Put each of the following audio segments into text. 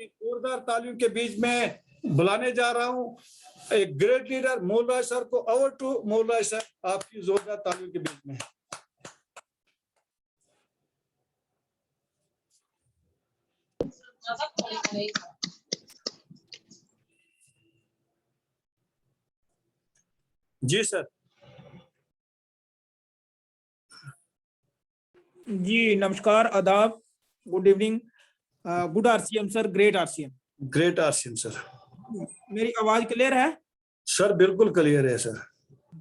एक जोरदार तालियों के बीच में बुलाने जा रहा हूं एक ग्रेट लीडर मौलवी सर को। ओवर टू मौलवी सर, आपकी जोरदार तालियों के बीच में। जी सर। जी नमस्कार, आदाब, good evening, good RCM sir, great RCM. Great RCM sir. मेरी आवाज क्लियर है? सर बिल्कुल क्लियर है sir.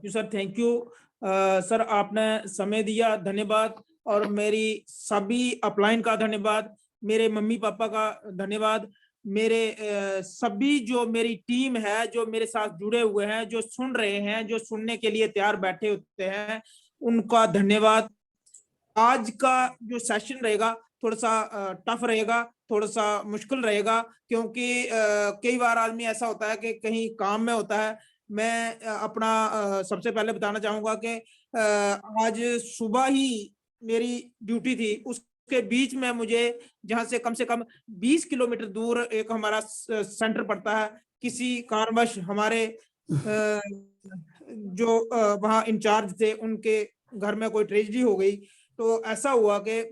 Sir thank you sir, आपने समय दिया, धन्यवाद। और मेरी सभी अपलाइन का धन्यवाद, मेरे मम्मी पापा का धन्यवाद, मेरे सभी जो मेरी टीम है जो मेरे साथ जुड़े हुए हैं, जो सुन रहे हैं, जो सुनने के लिए तैयार बैठे होते हैं, उनका धन्यवाद। आज का जो सेशन रहेगा थोड़ा सा टफ रहेगा, थोड़ा सा मुश्किल रहेगा, क्योंकि कई बार आदमी ऐसा होता है कि कहीं काम में होता है। मैं अपना सबसे पहले बताना चाहूंगा कि आज सुबह ही मेरी ड्यूटी थी, उसके बीच में मुझे जहां से कम 20 किलोमीटर दूर एक हमारा सेंटर पड़ता है, किसी कारणवश हमारे जो वहाँ इंचार्ज थे उनके घर में कोई ट्रेजेडी हो गई। तो ऐसा हुआ कि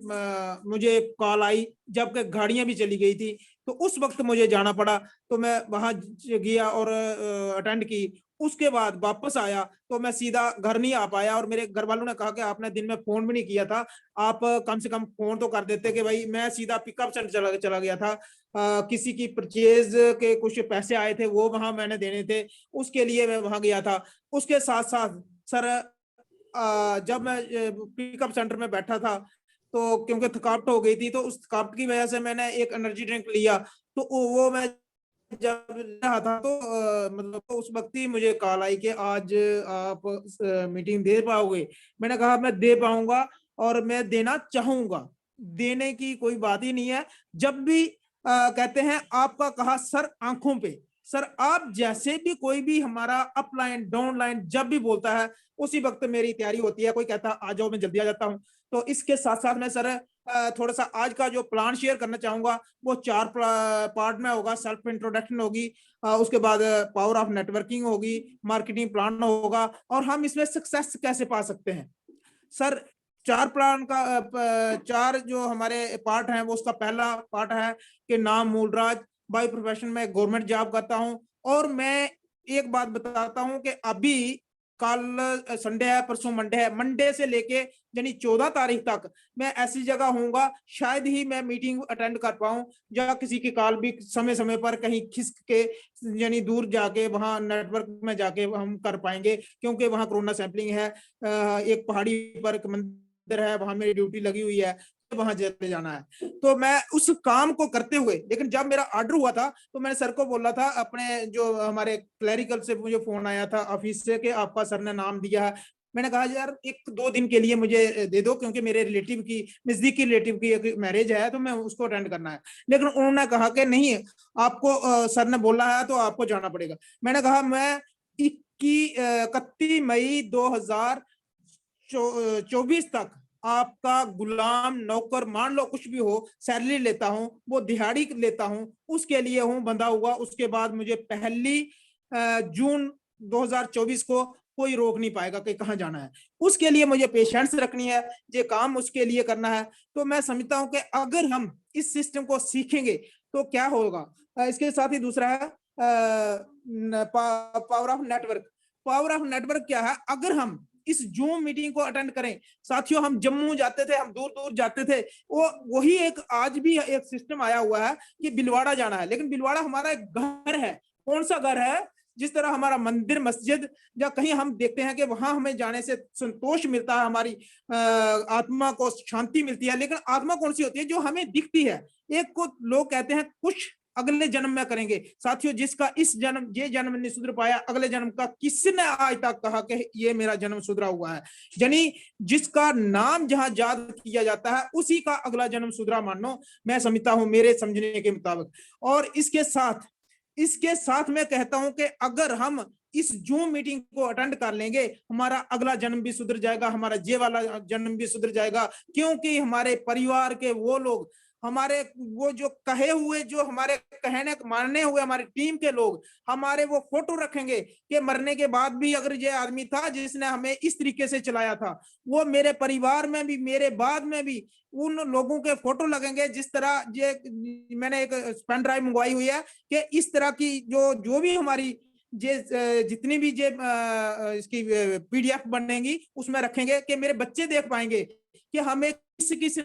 मुझे कॉल आई जबकि गाड़ियां भी चली गई थी, तो उस वक्त मुझे जाना पड़ा। तो मैं वहां गया और अटेंड की। उसके बाद वापस आया तो मैं सीधा घर नहीं आ पाया, और मेरे घर वालों ने कहा कि आपने दिन में फोन भी नहीं किया था, आप कम से कम फोन तो कर देते। कि भाई मैं सीधा पिकअप सेंटर चला गया था, किसी की परचेज के कुछ पैसे आए थे वो वहां मैंने देने थे, उसके लिए मैं वहां गया था। उसके साथ साथ सर जब मैं पिकअप सेंटर में बैठा था तो क्योंकि थकावट हो गई थी, तो उस थकावट की वजह से मैंने एक एनर्जी ड्रिंक लिया। तो वो मैं जब रहा था तो मतलब तो उस वक्त ही मुझे कॉल आई कि आज आप मीटिंग दे पाओगे। मैंने कहा मैं दे पाऊंगा और मैं देना चाहूंगा, देने की कोई बात ही नहीं है। जब भी कहते हैं आपका कहा सर आंखों पे, सर आप जैसे भी कोई भी हमारा अप लाइन डाउन लाइन जब भी बोलता है उसी वक्त मेरी तैयारी होती है। कोई कहता आ जाओ मैं जल्दी आ जाता हूँ। तो इसके साथ साथ मैं सर थोड़ा सा आज का जो प्लान शेयर करना चाहूंगा वो 4 पार्ट में होगा। सेल्फ इंट्रोडक्शन होगी, उसके बाद पावर ऑफ नेटवर्किंग होगी, मार्केटिंग प्लान होगा, और हम इसमें सक्सेस कैसे पा सकते हैं। सर 4 प्लान का 4 जो हमारे पार्ट हैं वो उसका पहला पार्ट है कि नाम मूलराज, बाय प्रोफेशन में गवर्नमेंट जॉब करता हूं। और मैं एक बात बताता हूं कि अभी कल संडे है, परसों मंडे है, मंडे से लेके यानी 14 तारीख तक मैं ऐसी जगह होऊंगा, शायद ही मैं मीटिंग अटेंड कर पाऊं या किसी की कॉल भी समय समय पर कहीं खिसक के यानी दूर जाके वहां नेटवर्क में जाके हम कर पाएंगे, क्योंकि वहां कोरोना सैंपलिंग है। एक पहाड़ी पर एक मंदिर है, वहां मेरी ड्यूटी लगी हुई है, वहां चले जाना है। तो मैं उस काम को करते हुए, लेकिन जब मेरा ऑर्डर हुआ था तो मैंने सर को बोला था, अपने जो हमारे क्लरिकल से मुझे फोन आया था ऑफिस से कि आपका सर ने नाम दिया है। मैंने कहा यार 1-2 दिन के लिए मुझे दे दो, क्योंकि मेरे रिलेटिव की, नजदीकी रिलेटिव की एक मैरिज है तो मैं उसको अटेंड करना है। लेकिन उन्होंने कहा कि नहीं, आपको सर ने बोला है तो आपको जाना पड़ेगा। मैंने कहा मैं 31 मई 2024 तक आपका गुलाम नौकर, मान लो कुछ भी हो, सैलरी लेता हूं, वो दिहाड़ी लेता हूं, उसके लिए हूं बंधा हुआ। उसके बाद मुझे 1 जून 2024 को कोई रोक नहीं पाएगा कि कहां जाना है। उसके लिए मुझे पेशेंस रखनी है, ये काम उसके लिए करना है। तो मैं समझता हूं कि अगर हम इस सिस्टम को सीखेंगे तो क्या होगा। इसके साथ ही दूसरा है power of network. Power of network क्या है, अगर हम इस जूम मीटिंग को अटेंड करें, साथियों हम जम्मू जाते थे, हम दूर दूर जाते थे, वो वही एक आज भी एक सिस्टम आया हुआ है कि बिलवाड़ा जाना है, लेकिन बिलवाड़ा हमारा एक घर है। कौन सा घर है? जिस तरह हमारा मंदिर मस्जिद या कहीं हम देखते हैं कि वहां हमें जाने से संतोष मिलता है, हमारी आत्मा को शांति मिलती है, लेकिन आत्मा कौन सी होती है? जो हमें दिखती है। एक को लोग कहते हैं कुछ अगले जन्म में करेंगे। साथियों जिसका इस जन्म ये जन्म नहीं सुधर पाया, अगले जन्म का किसने आज तक कहा कि ये मेरा जन्म सुधरा हुआ है? यानी जिसका नाम जहां याद किया जाता है उसी का अगला जन्म सुधरा मानो, मैं समझता हूं मेरे समझने के मुताबिक। और इसके साथ मैं कहता हूं कि अगर हम इस जूम मीटिंग को अटेंड कर लेंगे, हमारा अगला जन्म भी सुधर जाएगा, हमारा ये वाला जन्म भी सुधर जाएगा, क्योंकि हमारे परिवार के वो लोग हमारे वो जो कहे हुए, जो हमारे कहने मानने हुए हमारी टीम के लोग हमारे वो फोटो रखेंगे कि मरने के बाद भी अगर ये आदमी था जिसने हमें इस तरीके से चलाया था, वो मेरे परिवार में भी, मेरे बाद में भी उन लोगों के फोटो लगेंगे। जिस तरह ये मैंने एक पेन ड्राइव मंगवाई हुई है कि इस तरह की जो भी हमारी जितनी भी इसकी पीडीएफ बनेगी उसमें रखेंगे कि मेरे बच्चे देख पाएंगे कि हमें किस किस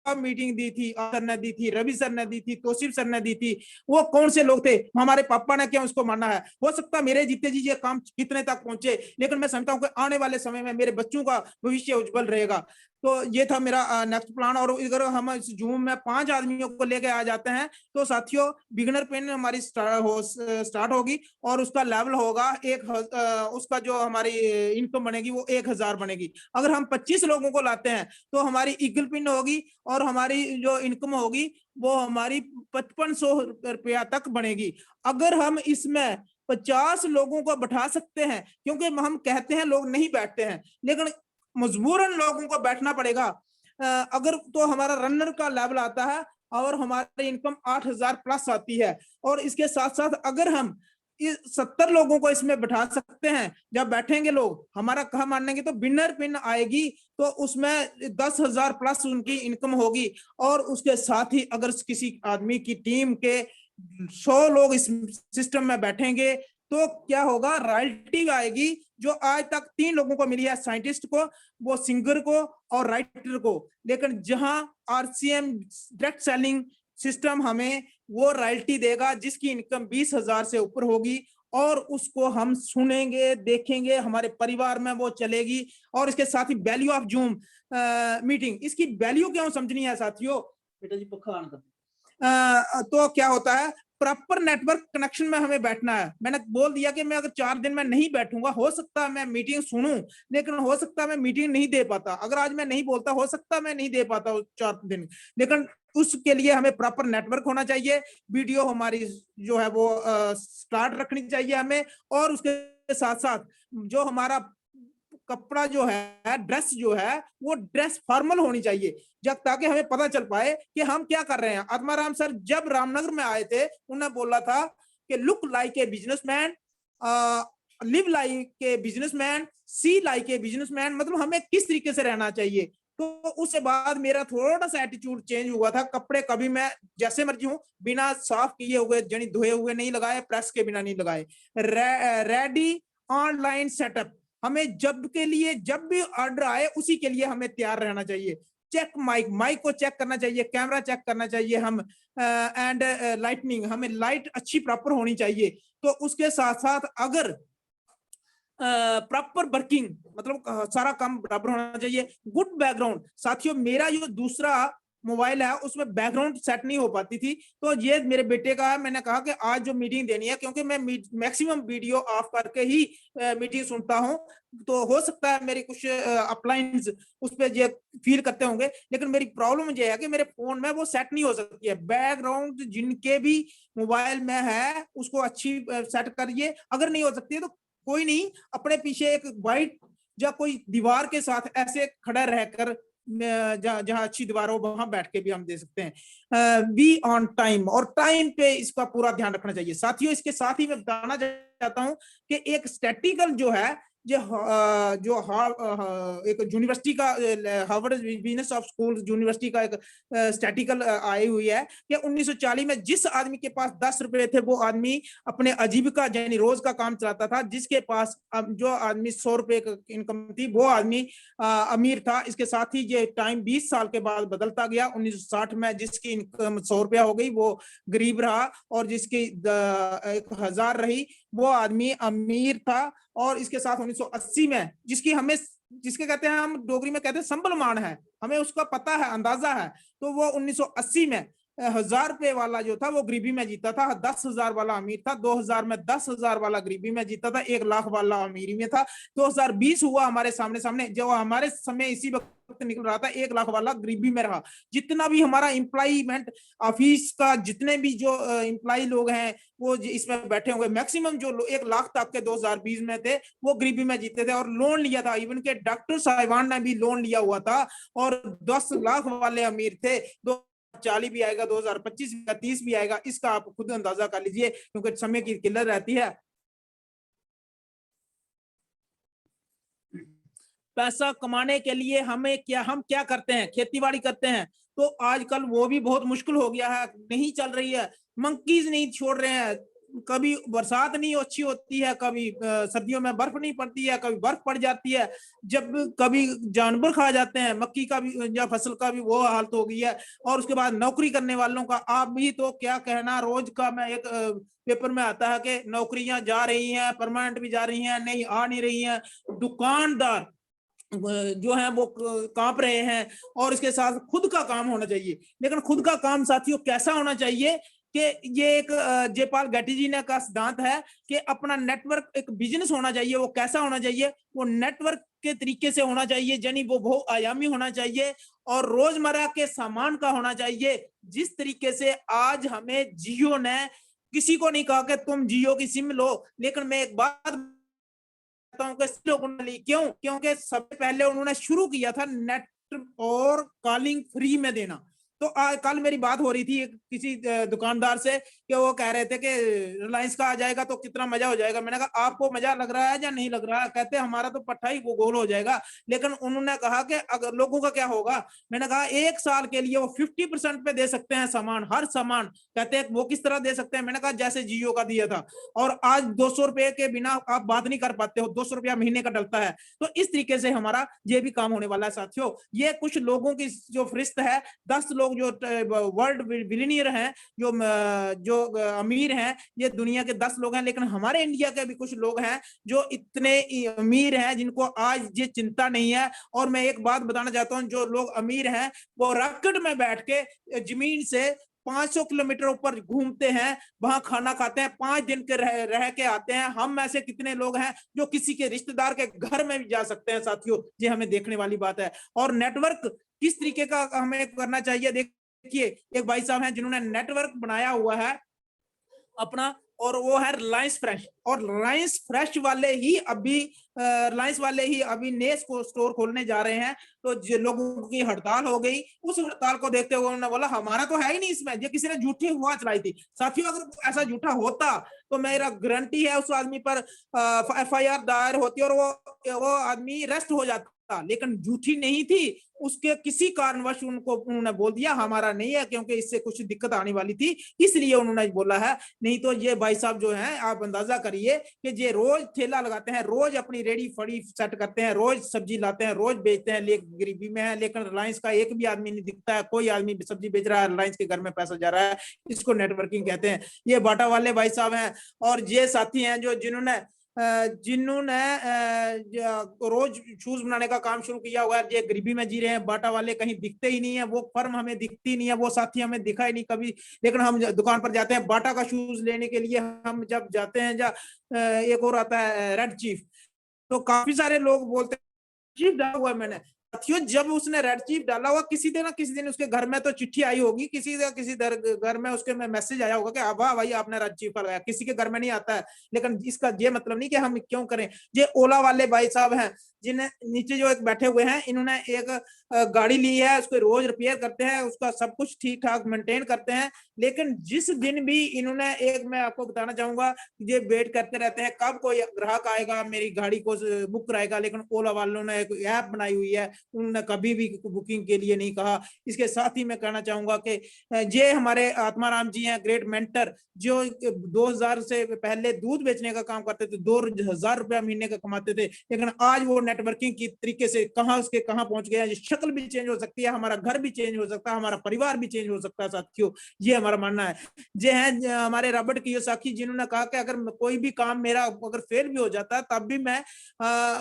मीटिंग दी थी, सर ने दी थी, रवि सर ने दी थी, तोशिफ सर ने दी थी, वो कौन से लोग थे, हमारे पापा ने क्या उसको माना है। हो सकता मेरे जीते जी ये काम कितने तक पहुंचे, लेकिन मैं समझता हूँ कि आने वाले समय में मेरे बच्चों का भविष्य उज्जवल रहेगा। तो ये था मेरा नेक्स्ट प्लान। और अगर हम इस जूम में 5 आदमियों को लेके आ जाते हैं तो साथियों बिगिनर पेन हमारी स्टार्ट होगी और उसका लेवल होगा उसका जो हमारी इनकम बनेगी वो 1000 बनेगी। अगर हम 25 लोगों को लाते हैं तो हमारी ईगल पिन होगी और हमारी जो इनकम होगी वो हमारी 5500 रुपया तक बनेगी। अगर हम इसमें 50 लोगों को बैठा सकते हैं, क्योंकि हम कहते हैं लोग नहीं बैठते हैं, लेकिन मजबूरन लोगों को बैठना पड़ेगा। अगर तो हमारा रनर का लेवल आता है और हमारी इनकम 8000 प्लस आती है। और इसके साथ साथ अगर हम 70 लोगों को इसमें बैठा सकते हैं, जब बैठेंगे लोग हमारा कहा मानेंगे तो विनर पिन आएगी तो उसमें 10,000 प्लस उनकी इनकम होगी। और उसके साथ ही अगर किसी आदमी की टीम के 100 लोग इस सिस्टम में बैठेंगे तो क्या होगा, रॉयल्टी आएगी जो आज तक 3 लोगों को मिली है, साइंटिस्ट को, वो सिंगर को और राइटर को। लेकिन जहां आरसीएम डायरेक्ट सेलिंग सिस्टम हमें वो रॉयल्टी देगा जिसकी इनकम 20,000 से ऊपर होगी और उसको हम सुनेंगे, देखेंगे, हमारे परिवार में वो चलेगी। और इसके साथ ही वैल्यू ऑफ जूम मीटिंग, इसकी वैल्यू क्यों समझनी है साथियों। बेटा जी पक्का ऑन कर। तो क्या होता है, प्रॉपर नेटवर्क कनेक्शन में हमें बैठना है। मैंने बोल दिया कि मैं अगर 4 दिन में नहीं बैठूंगा, हो सकता है मैं मीटिंग सुनूं, लेकिन हो सकता है मैं मीटिंग नहीं दे पाता। अगर आज मैं नहीं बोलता, हो सकता है मैं नहीं दे पाता 4 दिन, लेकिन उसके लिए हमें प्रॉपर नेटवर्क होना चाहिए। वीडियो हमारी जो है वो स्टार्ट रखनी चाहिए हमें। और उसके साथ साथ जो हमारा कपड़ा जो है, ड्रेस जो है, वो ड्रेस फॉर्मल होनी चाहिए, जब ताकि हमें पता चल पाए कि हम क्या कर रहे हैं। आत्माराम सर जब रामनगर में आए थे, उन्होंने बोला था कि look like a businessman, live like a businessman, see like a businessman, मतलब हमें किस तरीके से रहना चाहिए। तो उसके बाद मेरा थोड़ा सा एटीट्यूड चेंज हुआ था। कपड़े कभी मैं जैसे मर्जी हूं, बिना साफ किए हुए, जनी धोए हुए नहीं लगाए, प्रेस के बिना नहीं लगाए। रेडी ऑनलाइन सेटअप, हमें जब के लिए जब भी ऑर्डर आए उसी के लिए हमें तैयार रहना चाहिए। चेक माइक को चेक करना चाहिए, कैमरा चेक करना चाहिए हम, एंड लाइटनिंग, हमें लाइट अच्छी प्रॉपर होनी चाहिए। तो उसके साथ साथ अगर प्रॉपर वर्किंग, मतलब सारा काम बराबर होना चाहिए। गुड बैकग्राउंड, साथियों मेरा जो दूसरा मोबाइल है उसमें बैकग्राउंड सेट नहीं हो पाती थी, तो ये मेरे बेटे का है। मैंने कहा कि आज जो मीटिंग देनी है, क्योंकि मैं मैक्सिमम वीडियो ऑफ करके ही मीटिंग सुनता हूं, तो हो सकता है मेरी कुछ अपलाइंस उस पर ये फील करते होंगे, लेकिन मेरी प्रॉब्लम ये है कि मेरे फोन में वो सेट नहीं हो सकती है। बैकग्राउंड जिनके भी मोबाइल में है उसको अच्छी सेट करिए। अगर नहीं हो सकती है तो कोई नहीं, अपने पीछे एक व्हाइट या कोई दीवार के साथ ऐसे खड़ा रहकर, जहां अच्छी दीवार हो वहां बैठ के भी हम दे सकते हैं। बी ऑन टाइम, और टाइम पे इसका पूरा ध्यान रखना चाहिए। साथियों इसके साथ ही मैं बताना चाहता हूं कि एक स्टैटिकल जो है, जो एक यूनिवर्सिटी का, Harvard business of school university का एक स्टैटिकल आई हुई है कि 1940 में जिस आदमी के पास 10 रुपए थे वो आदमी अपने आजीविका यानी रोज का काम चलाता था। जिसके पास जो आदमी 100 रुपए इनकम थी वो आदमी अमीर था। इसके साथ ही ये टाइम 20 साल के बाद बदलता गया। 1960 में जिसकी इनकम 100 रुपया हो गई वो गरीब रहा, और जिसकी 1000 रही वो आदमी अमीर था। और इसके साथ 1980 में जिसके कहते हैं, हम डोगरी में कहते हैं संबलमान है, हमें उसका पता है, अंदाजा है, तो वो 1980 में 1000 रुपए वाला जो था वो गरीबी में जीता था, 10,000 वाला अमीर था, 2000 में 10,000 वाला गरीबी में जीता था, 1 लाख वाला अमीरी में था। 2020 हुआ हमारे सामने, जो हमारे समय इसी वक्त वक्त निकल रहा था, 1 लाख वाला गरीबी में रहा। जितना भी हमारा एम्प्लॉयमेंट ऑफिस का जितने भी जो एम्प्लॉय लोग हैं वो इसमें बैठे होंगे, मैक्सिमम जो 1 लाख तक के 2020 में थे वो गरीबी में जीते थे और लोन लिया था। इवन के डॉक्टर साहिबान ने भी लोन लिया हुआ था और 10 लाख वाले अमीर थे। 2040 भी आएगा, 2025 भी, 30 भी आएगा, इसका आप खुद अंदाजा कर लीजिए, क्योंकि समय की किल्लत रहती है। पैसा कमाने के लिए हम क्या करते हैं, खेतीबाड़ी करते हैं, तो आजकल वो भी बहुत मुश्किल हो गया है, नहीं चल रही है। मंकीज नहीं छोड़ रहे हैं, कभी बरसात नहीं अच्छी होती है, कभी सर्दियों में बर्फ नहीं पड़ती है, कभी बर्फ पड़ जाती है, जब कभी जानवर खा जाते हैं, मक्की का भी या फसल का भी वो हालत हो गई है। और उसके बाद नौकरी करने वालों का आप भी तो क्या कहना, रोज का मैं एक पेपर में आता है कि नौकरियां जा रही हैं, परमानेंट भी जा रही हैं, नहीं आ नहीं रही हैं, दुकानदार जो है वो कांप रहे हैं। और इसके साथ खुद का काम होना चाहिए, लेकिन खुद का काम साथियों कैसा होना चाहिए कि ये एक जयपाल गेटी जी ने का सिद्धांत है कि अपना नेटवर्क एक बिजनेस होना चाहिए। वो कैसा होना चाहिए, वो नेटवर्क के तरीके से होना चाहिए, यानी वो बहुआयामी होना चाहिए और रोजमर्रा के सामान का होना चाहिए। जिस तरीके से आज हमें जियो ने, किसी को नहीं कहा कि तुम जियो की सिम लो, लेकिन मैं एक बात लोगों ने ली, क्यों? क्योंकि सबसे पहले उन्होंने शुरू किया था नेट और कॉलिंग फ्री में देना। तो कल मेरी बात हो रही थी किसी दुकानदार से कि वो कह रहे थे कि रिलायंस का आ जाएगा तो कितना मजा हो जाएगा। मैंने कहा आपको मजा लग रहा है या नहीं लग रहा है? कहते हमारा तो पट्टा ही गोल हो जाएगा। लेकिन उन्होंने कहा कि अगर लोगों का क्या होगा, मैंने कहा 1 साल के लिए वो 50% पे दे सकते हैं सामान, हर सामान। कहते हैं वो किस तरह दे सकते हैं? मैंने कहा जैसे जियो का दिया था। और आज 200 रुपए के बिना आप बात नहीं कर पाते हो, 200 रुपया महीने का डलता है। तो इस तरीके से हमारा ये भी काम होने वाला है साथियों। ये कुछ लोगों की जो फरिश्त है, 10 लोग जो वर्ल्ड बिलियनियर हैं, जो अमीर हैं, ये दुनिया के 10 लोग हैं। लेकिन हमारे इंडिया के भी कुछ लोग हैं जो इतने अमीर हैं जिनको आज ये चिंता नहीं है। और मैं एक बात बताना चाहता हूं, जो लोग अमीर हैं वो रॉकेट में बैठ के जमीन से 500 किलोमीटर ऊपर घूमते हैं, वहां खाना खाते हैं, 5 दिन के रह के आते हैं। हम ऐसे कितने लोग हैं जो किसी के रिश्तेदार के घर में भी जा सकते हैं साथियों, ये हमें देखने वाली बात है। और नेटवर्क किस तरीके का हमें करना चाहिए, देखिए एक भाई साहब हैं जिन्होंने नेटवर्क बनाया हुआ है अपना, और वो है रिलायंस फ्रेश। और रिलायंस फ्रेश वाले ही अभी नेस को स्टोर खोलने जा रहे हैं। तो जो लोगों की हड़ताल हो गई, उस हड़ताल को देखते हुए उन्होंने बोला हमारा तो है ही नहीं इसमें, ये किसी ने झूठी हुआ चलाई थी। साथियों अगर ऐसा झूठा होता तो मेरा गारंटी है उस आदमी पर FIR दायर होती और वो आदमी रेस्ट हो जाता। लेकिन झूठी नहीं थी, उसके किसी कारणवश उन्होंने बोल दिया हमारा नहीं है, क्योंकि इससे कुछ दिक्कत आने वाली थी, इसलिए उन्होंने बोला है। नहीं तो ये भाई साहब जो हैं, आप अंदाजा करिए कि ये रोज ठेला लगाते हैं, रोज अपनी रेडी फड़ी सेट करते हैं, रोज सब्जी लाते हैं, रोज बेचते हैं, गरीबी में है। लेकिन रिलायंस का एक भी आदमी नहीं दिखता है, कोई आदमी सब्जी बेच रहा है, रिलायंस के घर में पैसा जा रहा है। इसको नेटवर्किंग कहते हैं। ये बाटा वाले भाई साहब हैं और ये साथी हैं जो जिन्होंने रोज शूज बनाने का काम शुरू किया हुआ है। ये गरीबी में जी रहे हैं। बाटा वाले कहीं दिखते ही नहीं है, वो फर्म हमें दिखती नहीं है, वो साथी हमें दिखा ही नहीं कभी। लेकिन हम दुकान पर जाते हैं बाटा का शूज लेने के लिए, हम जब जाते हैं, एक और आता है रेड चीफ, तो काफी सारे लोग बोलते हैं चीफ डाला हुआ है मैंने। साथियों जब उसने रेड चीफ डाला हुआ, किसी दिन ना किसी दिन उसके घर में तो चिट्ठी आई होगी, किसी घर में उसके में मैसेज आया होगा कि वाह भाई आपने रेड चीफ लगाया। किसी के घर में नहीं आता है। लेकिन इसका ये मतलब नहीं कि हम क्यों करें। ये ओला वाले भाई साहब हैं जिन्हें नीचे जो एक बैठे हुए हैं, इन्होंने एक गाड़ी ली है, उसको रोज रिपेयर करते हैं, उसका सब कुछ ठीक ठाक मेंटेन करते हैं। लेकिन जिस दिन भी इन्होंने, एक मैं आपको बताना चाहूंगा, ये वेट करते रहते हैं कब कोई ग्राहक आएगा मेरी गाड़ी को बुक कराएगा। लेकिन ओला वालों ने एक ऐप बनाई हुई है, उन्होंने कभी भी बुकिंग के लिए नहीं कहा। इसके साथ ही मैं कहना चाहूंगा कि ये हमारे आत्माराम जी हैं, ग्रेट मेंटर, जो 2000 से पहले दूध बेचने का काम करते थे, 2000 रुपया महीने का कमाते थे। लेकिन आज वो नेटवर्किंग की तरीके से कहां पहुंच गया। शक्ल भी चेंज हो सकती है, हमारा घर भी चेंज हो सकता है, हमारा परिवार भी चेंज हो सकता है साथियों, ये हमारा मानना है। ये है हमारे रॉबर्ट कियोसाकी, जिन्होंने कहा कि अगर कोई भी काम मेरा अगर फेल भी हो जाता है तब भी मैं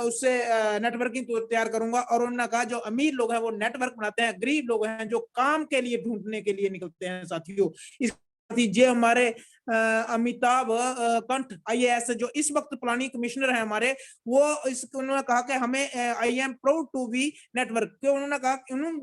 उससे नेटवर्किंग तैयार करूंगा। और उन्होंने कहा जो अमीर लोग हैं वो नेटवर्क बनाते हैं, गरीब लोग हैं जो काम के लिए ढूंढने के लिए निकलते हैं साथियों। थी जे हमारे अमिताभ कंठ IAS जो इस वक्त प्लानिंग कमिश्नर है हमारे, वो उन्होंने कहा कि हमें I am proud to be network, क्यों उन्होंने कहा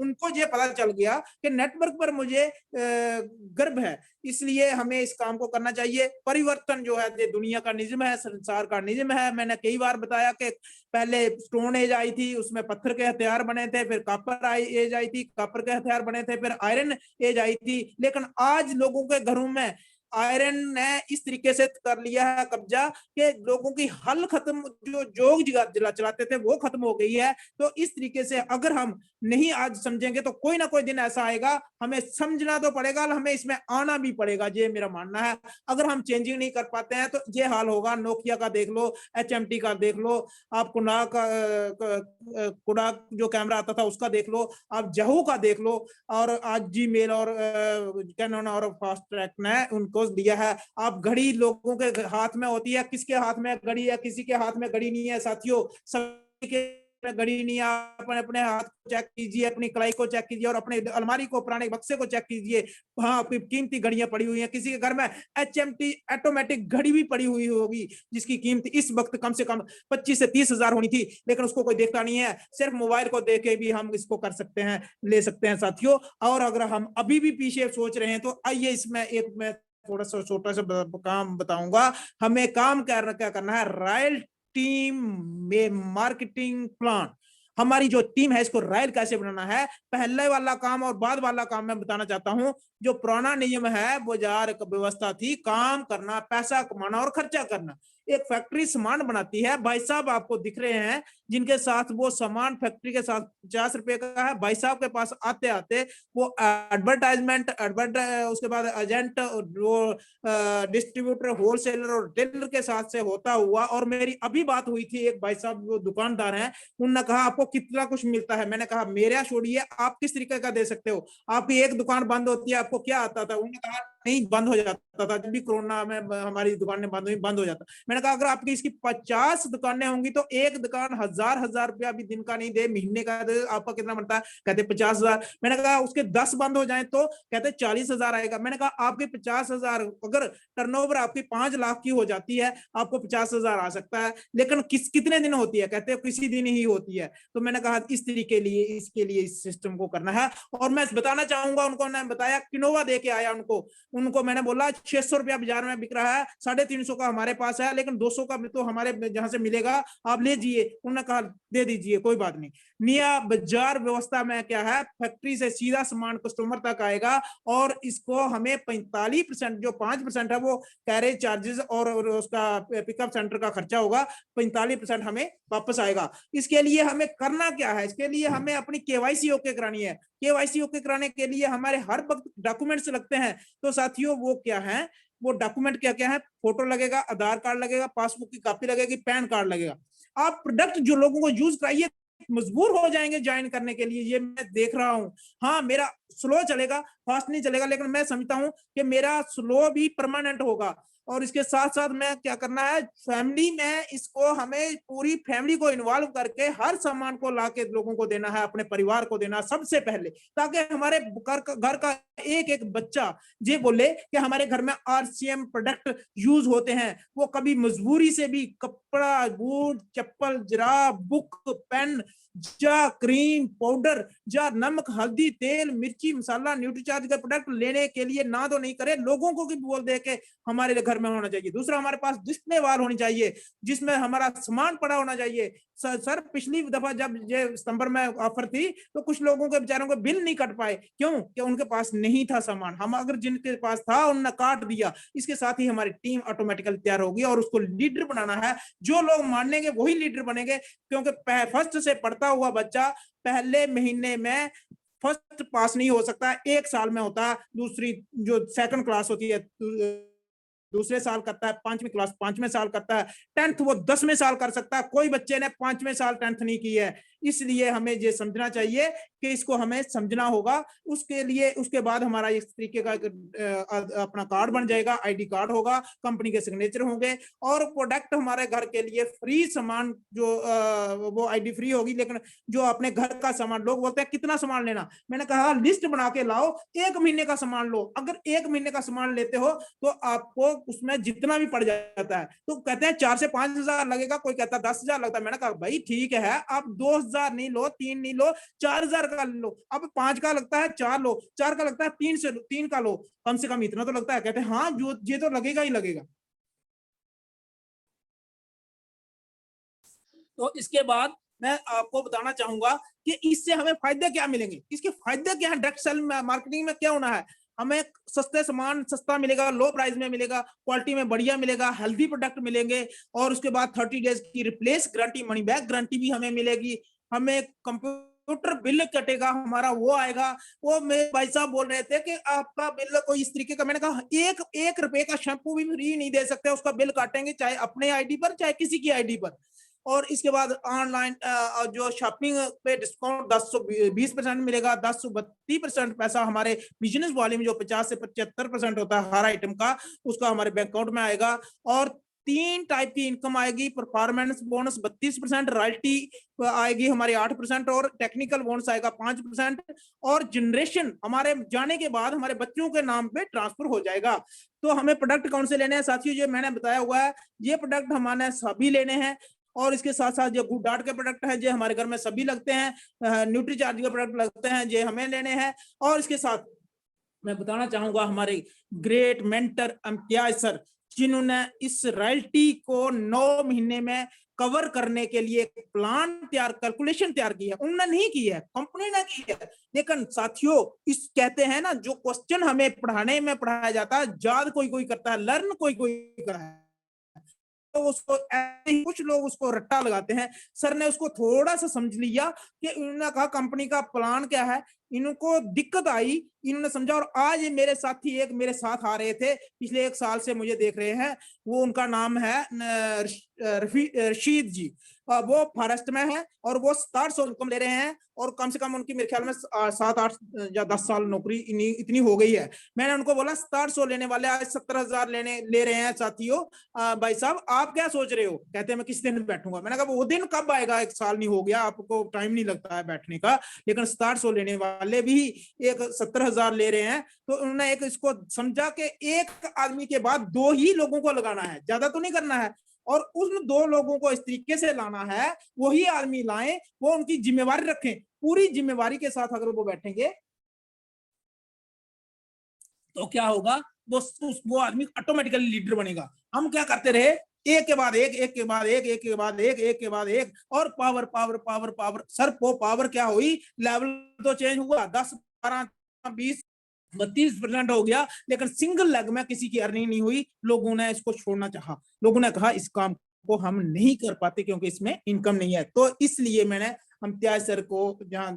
उनको ये पता चल गया कि नेटवर्क पर मुझे गर्व है, इसलिए हमें इस काम को करना चाहिए। परिवर्तन जो है ये दुनिया का निज़्म है, संसार का निज़्म है। मैंने कई बार बताया कि पहले स्टोन एज आई थी, उसमें पत्थर के हथियार बने थे, फिर कॉपर एज आई थी, कॉपर के हथियार बने थे, फिर आयरन एज आई थी, लेकिन आज लोगों के घरों में आयरन ने इस तरीके से कर लिया है कब्जा कि लोगों की हल खत्म, जो जोग चलाते थे वो खत्म हो गई है। तो इस तरीके से अगर हम नहीं आज समझेंगे तो कोई ना कोई दिन ऐसा आएगा, हमें समझना तो पड़ेगा, हमें इसमें आना भी पड़ेगा, ये मेरा मानना है। अगर हम चेंजिंग नहीं कर पाते हैं तो ये हाल होगा। नोकिया का देख लो, HMT का देख लो, आप कोडाक जो कैमरा आता था उसका देख लो, आप जहू का देख लो, और आज जीमेल और कैनन और फास्ट ट्रैक ने उनको दिया है। आप घड़ी लोगों के हाथ में होती है, किसके हाथ में घड़ी है, किसी के हाथ में घड़ी नहीं है साथियों, सबके घड़ी नहीं है। आप अपने हाथ को चेक कीजिए, अपनी कलाई को चेक कीजिए और अपने अलमारी को, पुराने बक्से को चेक कीजिए, हाँ आपकी कीमती घड़ियां पड़ी हुई हैं। किसी के घर में HMT ऑटोमेटिक घड़ी भी पड़ी हुई होगी जिसकी कीमत इस वक्त कम से कम 25 से 30 हजार होनी थी, लेकिन उसको कोई देखता नहीं है। सिर्फ मोबाइल को देख के भी हम इसको कर सकते हैं, ले सकते हैं साथियों। और अगर हम अभी भी पीछे सोच रहे हैं तो आइए इसमें एक मैं थोड़ा सा छोटा सा काम बताऊंगा। हमें काम क्या करना है, रॉयल टीम में मार्केटिंग प्लान, हमारी जो टीम है इसको रॉयल कैसे बनाना है, पहले वाला काम और बाद वाला काम मैं बताना चाहता हूं। जो पुराना नियम है, बाजार व्यवस्था थी, काम करना, पैसा कमाना और खर्चा करना। एक फैक्ट्री सामान बनाती है, भाई साहब आपको दिख रहे हैं जिनके साथ वो सामान फैक्ट्री के साथ 50 रुपए का है, भाई साहब के पास आते आते वो एडवर्टाइजमेंट उसके बाद एजेंट, वो डिस्ट्रीब्यूटर, होलसेलर और टेलर के साथ से होता हुआ। और मेरी अभी बात हुई थी, एक भाई साहब वो दुकानदार हैं, उन्होंने कहा आपको कितना कुछ मिलता है, मैंने कहा मेरा छोड़िए, आप किस तरीके का दे सकते हो, आपकी एक दुकान बंद होती है, आपको क्या आता था, उन्होंने कहा नहीं बंद हो जाता था, जब भी कोरोना में हमारी दुकानें बंद हुई, बंद हो जाता। मैंने कहा अगर आपकी इसकी 50 दुकानें होंगी तो एक दुकान हजार रुपया भी दिन का नहीं दे, महीने का दे, आपका कितना बनता है, कहते 50,000। मैंने कहा उसके 10 बंद हो जाए तो कहते 40,000 आएगा। मैंने कहा आपके 50,000, अगर टर्नओवर आपकी 5 लाख की हो जाती है, आपको 50,000 आ सकता है, लेकिन कितने दिन होती है, कहते किसी दिन ही होती है। तो मैंने कहा इस तरीके लिए इसके लिए इस सिस्टम को करना है। और मैं बताना चाहूंगा, उनको मैंने बताया, किनोवा दे के आया उनको मैंने बोला 600 रुपया बाजार में बिक रहा है, 350 का हमारे पास है, लेकिन 200 का तो हमारे जहां से मिलेगा, आप ले जाइए। उन्होंने कहा दे दीजिए, कोई बात नहीं। नया बाजार व्यवस्था में क्या है, फैक्ट्री से सीधा सामान कस्टमर तक आएगा और इसको हमें 45%, जो 5% है वो कैरेज चार्जेस और उसका पिकअप सेंटर का खर्चा होगा, 45% हमें वापस आएगा। इसके लिए हमें करना क्या है, इसके लिए हमें अपनी KYC ओके करानी है। KYC ओके कराने के लिए हमारे हर वक्त डॉक्यूमेंट्स लगते हैं। तो साथियों वो क्या है, वो डॉक्यूमेंट क्या क्या है, फोटो लगेगा, आधार कार्ड लगेगा, पासबुक की कॉपी लगेगी, पैन कार्ड लगेगा। आप प्रोडक्ट जो लोगों को यूज कराइए, मजबूर हो जाएंगे ज्वाइन करने के लिए, ये मैं देख रहा हूं। हाँ मेरा स्लो चलेगा, फास्ट नहीं चलेगा, लेकिन मैं समझता हूं कि मेरा स्लो भी परमानेंट होगा। और इसके साथ साथ मैं क्या करना है, फैमिली में इसको हमें पूरी फैमिली को इन्वॉल्व करके हर सामान को लाके लोगों को देना है, अपने परिवार को देना सबसे पहले, ताकि हमारे घर का एक एक बच्चा ये बोले कि हमारे घर में RCM प्रोडक्ट यूज होते हैं। वो कभी मजबूरी से भी कपड़ा, बूट, चप्पल, जुराब, बुक, पेन, जा क्रीम, पाउडर, जा नमक, हल्दी, तेल, मिर्ची, मसाला, न्यूट्रीचार्ज का प्रोडक्ट लेने के लिए ना तो नहीं करे, लोगों को भी बोल दे के हमारे घर में होना चाहिए। दूसरा, हमारे पास डिस्प्ले वॉल होनी चाहिए जिसमें हमारा सामान पड़ा होना चाहिए। सर पिछली दफा जब ये सितंबर में ऑफर थी तो कुछ लोगों के बेचारों को बिल नहीं कट पाए, क्यों कि उनके पास नहीं था सामान। हम अगर जिनके पास था उन्होंने काट दिया। इसके साथ ही हमारी टीम ऑटोमेटिकली तैयार होगी और उसको लीडर बनाना है। जो लोग मानेंगे वही लीडर बनेंगे, क्योंकि फर्स्ट से पढ़ता हुआ बच्चा पहले महीने में फर्स्ट पास नहीं हो सकता, 1 साल में होता है। दूसरी जो सेकंड क्लास होती है दूसरे साल करता है, 5वीं क्लास 5वें साल करता है, 10th वो 10वें साल कर सकता है। कोई बच्चे ने 5वें साल 10th नहीं की है, इसलिए हमें ये समझना चाहिए कि इसको हमें समझना होगा। उसके लिए उसके बाद हमारा इस तरीके का अपना कार्ड बन जाएगा, आईडी कार्ड होगा, कंपनी के सिग्नेचर होंगे और प्रोडक्ट हमारे घर के लिए फ्री सामान जो वो आईडी फ्री होगी। लेकिन जो अपने घर का सामान, लोग बोलते हैं कितना सामान लेना, मैंने कहा लिस्ट बना के लाओ, 1 महीने का सामान लो। अगर 1 महीने का सामान लेते हो तो आपको उसमें जितना भी पड़ जाता है, तो कहते हैं 4 से 5 हजार लगेगा, कोई कहता है 10 हजार लगता है। मैंने कहा भाई ठीक है, आप 2 हजार नहीं लो, 3 नहीं लो, 4 हजार का लो। अब 5 का लगता है 4 लो, 4 का लगता है 3 का लो, कम से कम इतना तो लगता है। कहते हैं हाँ जो ये तो लगेगा ही लगेगा। तो इसके बाद मैं आपको बताना चाहूंगा कि इससे हमें फायदे क्या मिलेंगे, इसके फायदे क्या है। डायरेक्ट सेल मार्केटिंग में क्या होना है, हमें सस्ते सामान सस्ता मिलेगा, लो प्राइस में मिलेगा, क्वालिटी में बढ़िया मिलेगा, हेल्दी प्रोडक्ट मिलेंगे और उसके बाद 30 डेज की replace guarantee, money back guarantee भी हमें मिलेगी। हमें कंप्यूटर बिल कटेगा हमारा, वो आएगा। वो मेरे भाई साहब बोल रहे थे कि आपका बिल कोई इस तरीके का, मैंने कहा 1 रुपए का शैम्पू भी फ्री नहीं दे सकते, उसका बिल काटेंगे, चाहे अपने आईडी पर चाहे किसी की आईडी पर। और इसके बाद ऑनलाइन जो शॉपिंग पे डिस्काउंट 10 से 20% मिलेगा, 10 से 32% पैसा हमारे बिजनेस वॉल्यूम जो 50 से 75% होता है हर आइटम का, उसका हमारे बैंक अकाउंट में आएगा। और 3 टाइप की इनकम आएगी, परफॉर्मेंस बोनस 32%, रॉयल्टी आएगी हमारी 8% और टेक्निकल बोनस आएगा 5%। और जनरेशन हमारे जाने के बाद हमारे बच्चों के नाम पे ट्रांसफर हो जाएगा। तो हमें प्रोडक्ट कौन से लेने हैं साथियों, ये मैंने बताया हुआ है, ये प्रोडक्ट हमारे सभी लेने हैं। और इसके साथ साथ जो गुड डार्ट के प्रोडक्ट है, जो हमारे घर में सभी लगते हैं, न्यूट्री चार्ज के प्रोडक्ट लगते हैं, जो हमें लेने हैं। और इसके साथ मैं बताना चाहूंगा हमारे ग्रेट मेंटर इम्तियाज सर, जिन्होंने इस रॉयल्टी को 9 महीने में कवर करने के लिए एक प्लान तैयार, कैलकुलेशन तैयार की है। उन्होंने नहीं की है, कंपनी ने की है। लेकिन साथियों, इस कहते हैं ना, जो क्वेश्चन हमें पढ़ाने में पढ़ाया जाता है, याद कोई कोई करता है, लर्न कोई कोई करता है, तो उसको ऐसे ही कुछ लोग उसको रट्टा लगाते हैं। सर ने उसको थोड़ा सा समझ लिया कि इन्होंने कहा कंपनी का प्लान क्या है, इनको दिक्कत आई, इन्होंने समझा। और आज ये मेरे साथी एक मेरे साथ आ रहे थे, पिछले 1 साल से मुझे देख रहे हैं, वो उनका नाम है रशीद जी। वो फॉरेस्ट में है और वो 6700 इनकम ले रहे हैं और कम से कम उनकी मेरे ख्याल में 7, 8 या 10 साल नौकरी इतनी हो गई है। मैंने उनको बोला 6700 लेने वाले आज 70,000 ले रहे हैं साथियों, भाई साहब आप क्या सोच रहे हो? कहते हैं मैं किस दिन बैठूंगा। मैंने कहा वो दिन कब आएगा, 1 साल नहीं हो गया, आपको टाइम नहीं लगता है बैठने का। लेकिन 6700 लेने वाले भी एक 70,000 ले रहे हैं। तो उन्होंने एक इसको समझा कि एक आदमी के बाद 2 ही लोगों को लगाना है, ज्यादा तो नहीं करना है। और उन 2 लोगों को इस तरीके से लाना है, वही आदमी लाएं, वो उनकी जिम्मेवारी रखें, पूरी जिम्मेवारी के साथ अगर वो बैठेंगे तो क्या होगा, वो आदमी ऑटोमेटिकली लीडर बनेगा। हम क्या करते रहे, एक के बाद एक, एक के बाद एक, एक के बाद एक, एक के बाद एक, और power power power power. Sir वो पावर क्या हुई, लेवल तो चेंज हुआ, 10, 12, 20, 32% हो गया, लेकिन सिंगल लेग में किसी की अर्निंग नहीं हुई। लोगों ने इसको छोड़ना चाहा, लोगों ने कहा इस काम को हम नहीं कर पाते क्योंकि इसमें इनकम नहीं है। तो इसलिए मैंने इम्तियाज सर को जहां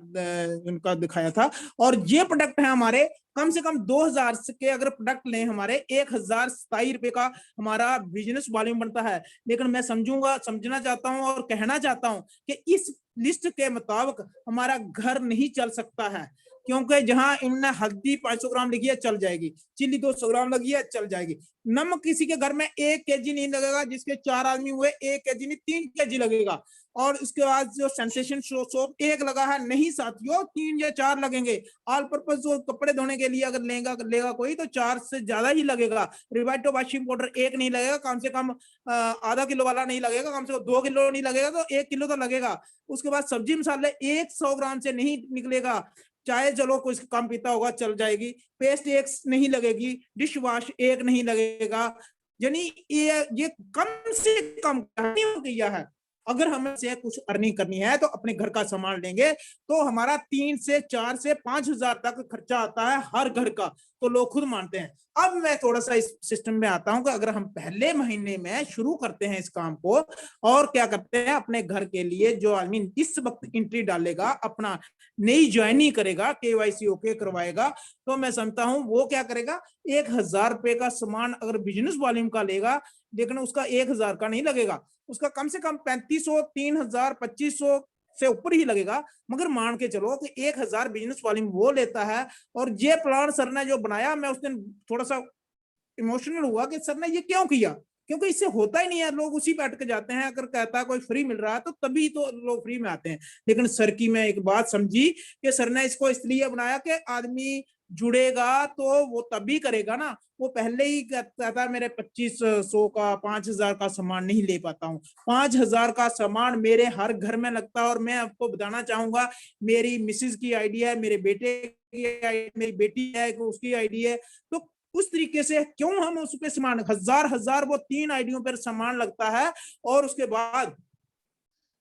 उनका दिखाया था। और ये प्रोडक्ट है हमारे, कम से कम 2000 के अगर प्रोडक्ट लें, हमारे 1027 रुपए का हमारा बिजनेस वॉल्यूम बनता है। लेकिन मैं समझना चाहता हूं और कहना चाहता हूं कि इस लिस्ट के मुताबिक हमारा घर नहीं चल सकता है, क्योंकि जहां इनने हल्दी 500 ग्राम लिखी है चल जाएगी, चिल्ली 200 ग्राम लगी है चल जाएगी, नमक किसी के घर में 1 केजी नहीं लगेगा, जिसके 4 आदमी हुए 1 केजी नहीं 3 केजी लगेगा। और उसके बाद जो सेंसेशन सोप 1 लगा है, नहीं साथियों 3 या 4 लगेंगे। ऑल पर्पज जो कपड़े धोने के लिए अगर लेगा कोई तो 4 से ज्यादा ही लगेगा। रिवाइटो वॉशिंग पाउडर 1 नहीं लगेगा, कम से कम आधा किलो वाला नहीं लगेगा, कम से कम 2 किलो नहीं लगेगा तो 1 किलो तो लगेगा। उसके बाद सब्जी मसाले 100 ग्राम से नहीं निकलेगा, चाहे चलो कुछ कम पीता होगा चल जाएगी। पेस्ट 1 नहीं लगेगी, डिश वॉश 1 नहीं लगेगा। यानी ये कम से कम किया है। अगर हमें से कुछ अर्निंग करनी है तो अपने घर का सामान लेंगे तो हमारा 3 से 4 से 5,000 तक खर्चा आता है हर घर का, तो लोग खुद मानते हैं। अब मैं थोड़ा सा इस सिस्टम में आता हूं कि अगर हम पहले महीने में शुरू करते हैं इस काम को और क्या करते हैं, अपने घर के लिए जो आदमी इस वक्त एंट्री डालेगा, अपना नई ज्वाइनिंग करेगा, केवाईसी ओके करवाएगा, तो मैं समझता हूं वो क्या करेगा, 1,000 रुपए का सामान अगर बिजनेस वॉल्यूम का लेगा, लेकिन उसका 1,000 का नहीं लगेगा, उसका कम से कम 3,500, 3,000, 2,500 से ऊपर ही लगेगा, मगर मान के चलो कि 1000 बिजनेस वॉल्यूम वो लेता है। और ये प्लान सर ने जो बनाया, मैं उस दिन थोड़ा सा इमोशनल हुआ कि सर ने ये क्यों किया, क्योंकि इससे होता ही नहीं है, लोग उसी पे अटक जाते हैं। अगर कहता है कोई फ्री मिल रहा है तो तभी तो लोग फ्री में आते हैं। लेकिन सर की मैं एक बात समझी कि सर ने इसको इसलिए बनाया कि आदमी जुड़ेगा तो वो तभी करेगा ना। वो पहले ही कहता था मेरे 2500 का 5000 का सामान नहीं ले पाता हूँ। 5000 का सामान मेरे हर घर में लगता है। और मैं आपको बताना चाहूंगा, मेरी मिसेज की आइडिया है, मेरे बेटे की, मेरी बेटी है उसकी आइडिया है। तो उस तरीके से क्यों हम उस पे सामान हजार वो 3 आईडियों पर सामान लगता है। और उसके बाद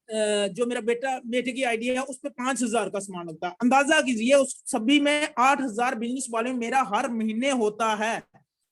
जो मेरा बेटे की आइडिया है उस पर 5000 का सामान लगता है। अंदाजा कीजिए उस सभी में 8000 बिजनेस वाले मेरा हर महीने होता है।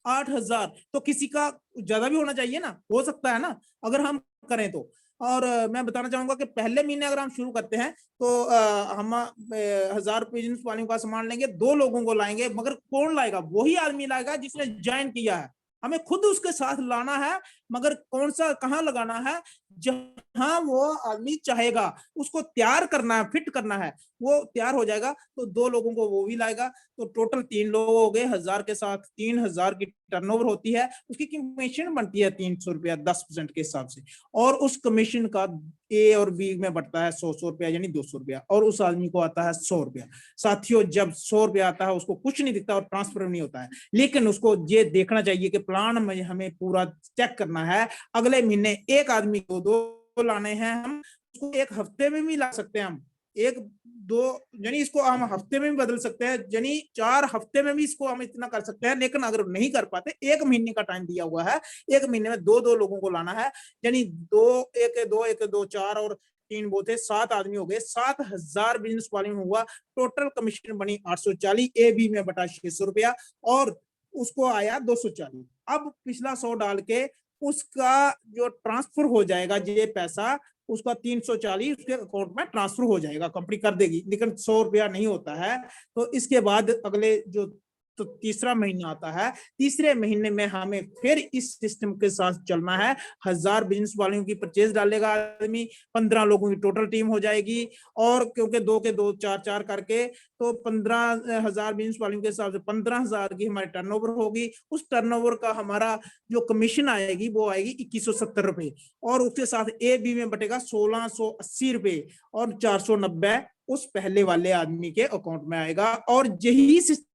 8000 तो किसी का ज्यादा भी होना चाहिए ना, हो सकता है ना अगर हम करें तो। और मैं बताना चाहूंगा कि पहले महीने अगर हम शुरू करते हैं तो हम 1000 बिजनेस वालों का सामान लेंगे, 2 लोगों को लाएंगे। मगर कौन लाएगा? वही आदमी लाएगा जिसने ज्वाइन किया है। हमें खुद उसके साथ लाना है, मगर कौन सा कहाँ लगाना है? जहां वो आदमी चाहेगा, उसको तैयार करना है, फिट करना है। वो तैयार हो जाएगा तो 2 लोगों को वो भी लाएगा। तो टोटल 3 लोग हो गए। 1000 के साथ 3000 की टर्नओवर होती है। उसकी कमीशन बनती है 300 रुपया 10% के हिसाब से। और उस कमीशन का ए और बी में बढ़ता है 100 रुपया, यानी 200 रुपया। और उस आदमी को आता है 100 रुपया। साथियों, जब 100 रुपया आता है उसको कुछ नहीं दिखता और ट्रांसफर नहीं होता है। लेकिन उसको ये देखना चाहिए कि प्लान में हमें पूरा चेक करना है। अगले महीने एक आदमी को 2 लाने हैं, हम उसको एक हफ्ते में भी ला सकते हैं। हम 1-2 यानी इसको हम हफ्ते में भी बदल सकते हैं, यानी 4 हफ्ते में भी इसको हम इतना कर सकते हैं। लेकिन अगर नहीं कर पाते, 1 महीने का टाइम दिया हुआ है, 1 महीने में 2-2 लोगों को लाना है। यानी 1-2 4 और 3 वो थे, 7 आदमी हो गए। 7000 बिजनेस वाले में हुआ। टोटल कमीशन बनी 840 ए बी में बटा 600 रुपया और उसको आया 240। अब पिछला 100 डाल के उसका जो ट्रांसफर हो जाएगा ये पैसा, उसका 340 उसके अकाउंट में ट्रांसफर हो जाएगा, कंपनी कर देगी। लेकिन 100 रुपया नहीं होता है। तो इसके बाद अगले जो तो तीसरा महीना आता है, तीसरे महीने में हमें फिर इस सिस्टम के साथ चलना है। 1000 बिजनेस वालों की परचेज डालेगा आदमी, 15 लोगों की टोटल टीम हो जाएगी। और क्योंकि 2 के 2 4 करके तो 15,000 बिजनेस वालों के हिसाब से 15,000 की हमारी टर्नओवर होगी। उस टर्नओवर का हमारा जो कमीशन आएगी वो आएगी 2170 रुपए। और उसके साथ ए बी में बटेगा 1680 रुपए और 490 उस पहले वाले आदमी के अकाउंट में आएगा। और यही सिस्टम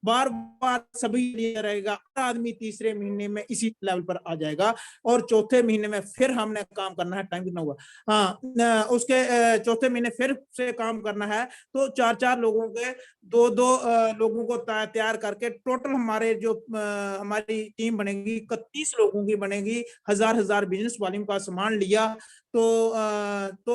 बार बार सभी लिए रहेगा। आदमी तीसरे महीने में इसी लेवल पर आ जाएगा। और चौथे महीने में फिर हमने काम करना है। टाइम कितना हुआ? हाँ, उसके चौथे महीने फिर से काम करना है। तो 4-4 लोगों के 2-2 लोगों को तैयार करके टोटल हमारे जो हमारी टीम बनेगी 31 लोगों की बनेगी। 1000 बिजनेस वॉल्यूम का सामान लिया तो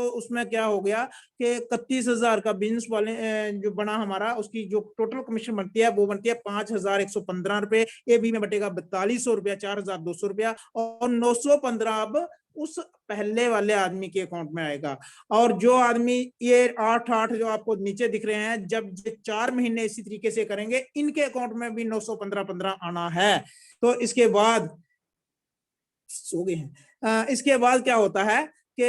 उसमें क्या हो गया कि 31,000 का बिजनेस वाले जो बना हमारा, उसकी जो टोटल कमीशन बनती है वो बनती है 5115 रुपए। ए बी में बटेगा 4200 रुपया, 4200 रुपया और 915 अब उस पहले वाले आदमी के अकाउंट में आएगा। और जो आदमी ये 8 जो आपको नीचे दिख रहे हैं, जब ये 4 महीने इसी तरीके से करेंगे, इनके अकाउंट में भी 915 आना है। तो इसके बाद सो गए हैं। इसके बाद क्या होता है कि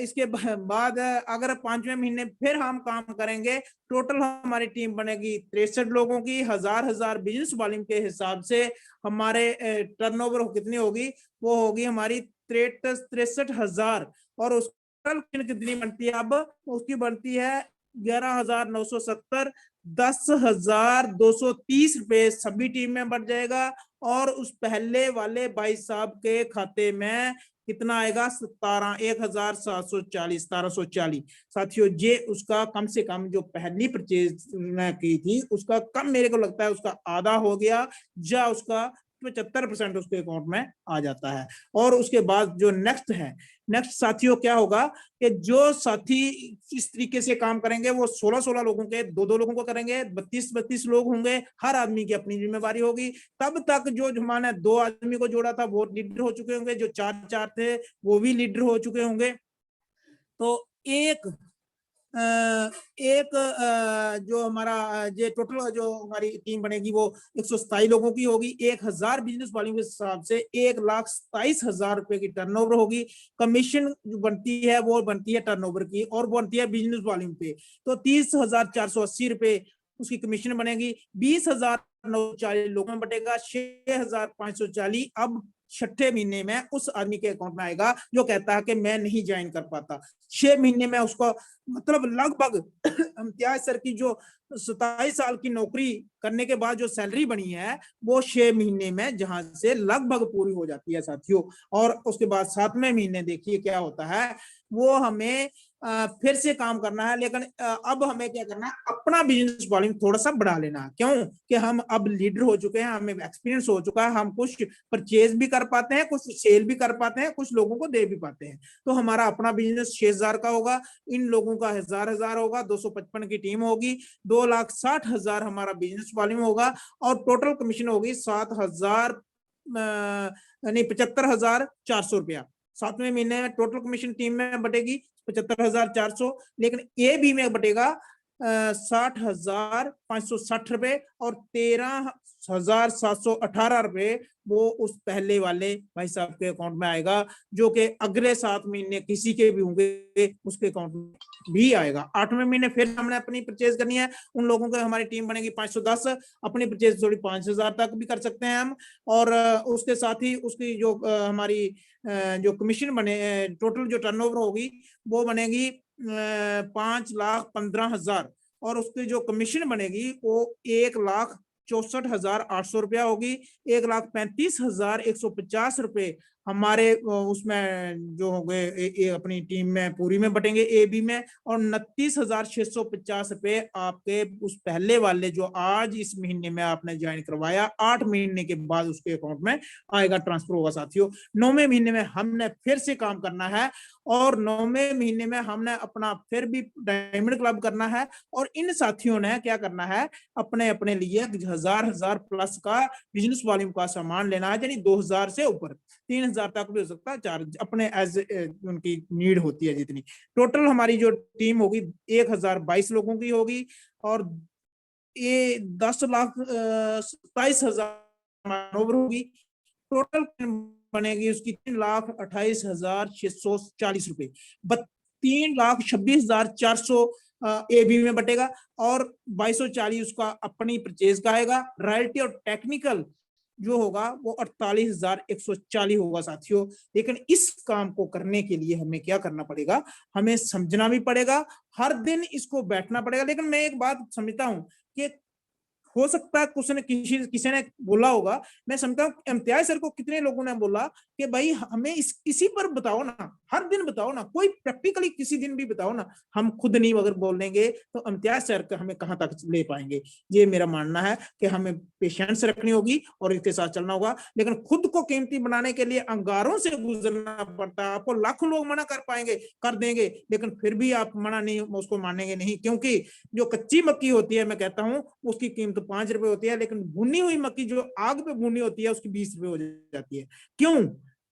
इसके बाद अगर 5वें महीने फिर हम काम करेंगे, टोटल हमारी टीम बनेगी 63 लोगों की। 1000 बिजनेस वॉल्यूम के हिसाब से हमारे टर्नओवर कितनी होगी? वो होगी हमारी 63,000। और उस कितनी बनती है? अब उसकी बनती है 11,970। 10,230 रुपए सभी टीम में बढ़ जाएगा। और उस पहले वाले भाई साहब के खाते में कितना आएगा? 17,740 1740। साथियों, ये उसका कम से कम जो पहली परचेज की थी उसका कम, मेरे को लगता है उसका आधा हो गया, या उसका 75% उसके अकाउंट में आ जाता है। और उसके बाद जो नेक्स्ट साथियों क्या होगा कि जो साथी इस तरीके से काम करेंगे वो 16 लोगों के 2 लोगों को करेंगे। 32 लोग होंगे, हर आदमी की अपनी जिम्मेवारी होगी। तब तक जो हमारे 2 आदमी को जोड़ा था वो लीडर हो चुके होंगे, जो 4 थे वो भी लीडर हो चुके होंगे। तो एक एक जो हमारा जो टोटल जो हमारी टीम बनेगी वो 127 लोगों की होगी। 1000 बिजनेस वालों के हिसाब से 1,27,000 रुपए की टर्नओवर होगी। कमीशन जो बनती है वो बनती है टर्नओवर की और बनती है बिजनेस वालों पे, तो 30,480 रुपए उसकी कमीशन बनेगी। 20,940 लोगों में बटेगा 6,540। अब छठे महीने में उस आदमी के अकाउंट में आएगा जो कहता है कि मैं नहीं ज्वाइन कर पाता। 6 महीने में उसको मतलब लगभग इम्तियाज सर की जो 27 साल की नौकरी करने के बाद जो सैलरी बनी है वो 6 महीने में जहां से लगभग पूरी हो जाती है साथियों। और उसके बाद 7वें महीने देखिए क्या होता है, वो हमें फिर से काम करना है, लेकिन अब हमें क्या करना है, अपना बिजनेस वॉल्यूम थोड़ा सा बढ़ा लेना है। क्यों कि हम अब लीडर हो चुके हैं, हमें एक्सपीरियंस हो चुका है, हम कुछ परचेज भी कर पाते हैं, कुछ सेल भी कर पाते हैं, कुछ लोगों को दे भी पाते हैं। तो हमारा अपना बिजनेस 6,000 का होगा, इन लोगों का 1,000 होगा, 255 की टीम होगी, 2,60,000 हमारा बिजनेस वॉल्यूम होगा और टोटल कमीशन होगी 7,000 नहीं 75,400 रुपया। 7वें महीने में टोटल कमीशन टीम में बटेगी 75,400, लेकिन ए बी में बटेगा 60,560 रुपए और 13,718 रुपए वो उस पहले वाले भाई साहब के अकाउंट में आएगा, जो कि अगले 7 महीने किसी के भी होंगे उसके अकाउंट में भी आएगा। 8वें महीने फिर हमने अपनी परचेज करनी है, उन लोगों को हमारी टीम बनेगी 510, अपनी परचेज थोड़ी 5,000 तक भी कर सकते हैं हम। और उसके साथ ही उसकी जो हमारी जो कमीशन बने टोटल जो टर्नओवर होगी वो बनेगी 5,15,000 और उसकी जो कमीशन बनेगी वो 1,64,800 रुपया होगी। 1,35,150 रुपए हमारे उसमें जो हो गए अपनी टीम में पूरी में बटेंगे ए बी में, और 29,650 रुपए आपके उस पहले वाले जो आज इस महीने में आपने ज्वाइन करवाया 8 महीने के बाद उसके अकाउंट में आएगा, ट्रांसफर होगा साथियों। 9वें महीने में हमने फिर से काम करना है और 9वें महीने में हमने अपना फिर भी डायमंड क्लब करना है और इन साथियों ने क्या करना है, अपने अपने लिए 1,000 प्लस का बिजनेस वॉल्यूम का सामान लेना है, यानी 2,000 से ऊपर, 3,000 तक भी हो सकता है, चार्ज अपने एज उनकी नीड होती है जितनी। टोटल हमारी जो टीम होगी 1,022 लोगों की होगी और ये 10,27,000 ओवर होगी। टोटल बनेगी उसकी 3,28,640 रुपए, 3,26,400 ए बी में बटेगा और 2,240 उसका अपनी परचेज का आएगा। रॉयल्टी और टेक्निकल जो होगा वो 48,140 होगा साथियों। लेकिन इस काम को करने के लिए हमें क्या करना पड़ेगा, हमें समझना भी पड़ेगा, हर दिन इसको बैठना पड़ेगा। लेकिन मैं एक बात समझता हूं कि हो सकता है किसी ने बोला होगा, मैं समझता हूँ इम्तियाज सर को कितने लोगों ने बोला कि भाई हमें इसी पर बताओ ना, हर दिन बताओ ना, कोई प्रैक्टिकली किसी दिन भी बताओ ना। हम खुद नहीं अगर बोलेंगे तो इम्तियाज सर का हमें कहां तक ले पाएंगे। ये मेरा मानना है कि हमें पेशेंस रखनी होगी और इसके साथ चलना होगा, लेकिन खुद को कीमती बनाने के लिए अंगारों से गुजरना पड़ता है। आपको लाखों लोग मना कर पाएंगे, कर देंगे, लेकिन फिर भी आप मना नहीं, उसको मानेंगे नहीं, क्योंकि जो कच्ची मक्की होती है मैं कहता हूं उसकी कीमत 5 रुपए होती है, लेकिन भुनी हुई मक्की जो आग पे भुनी होती है उसकी 20 रुपए हो जाती है। क्यों?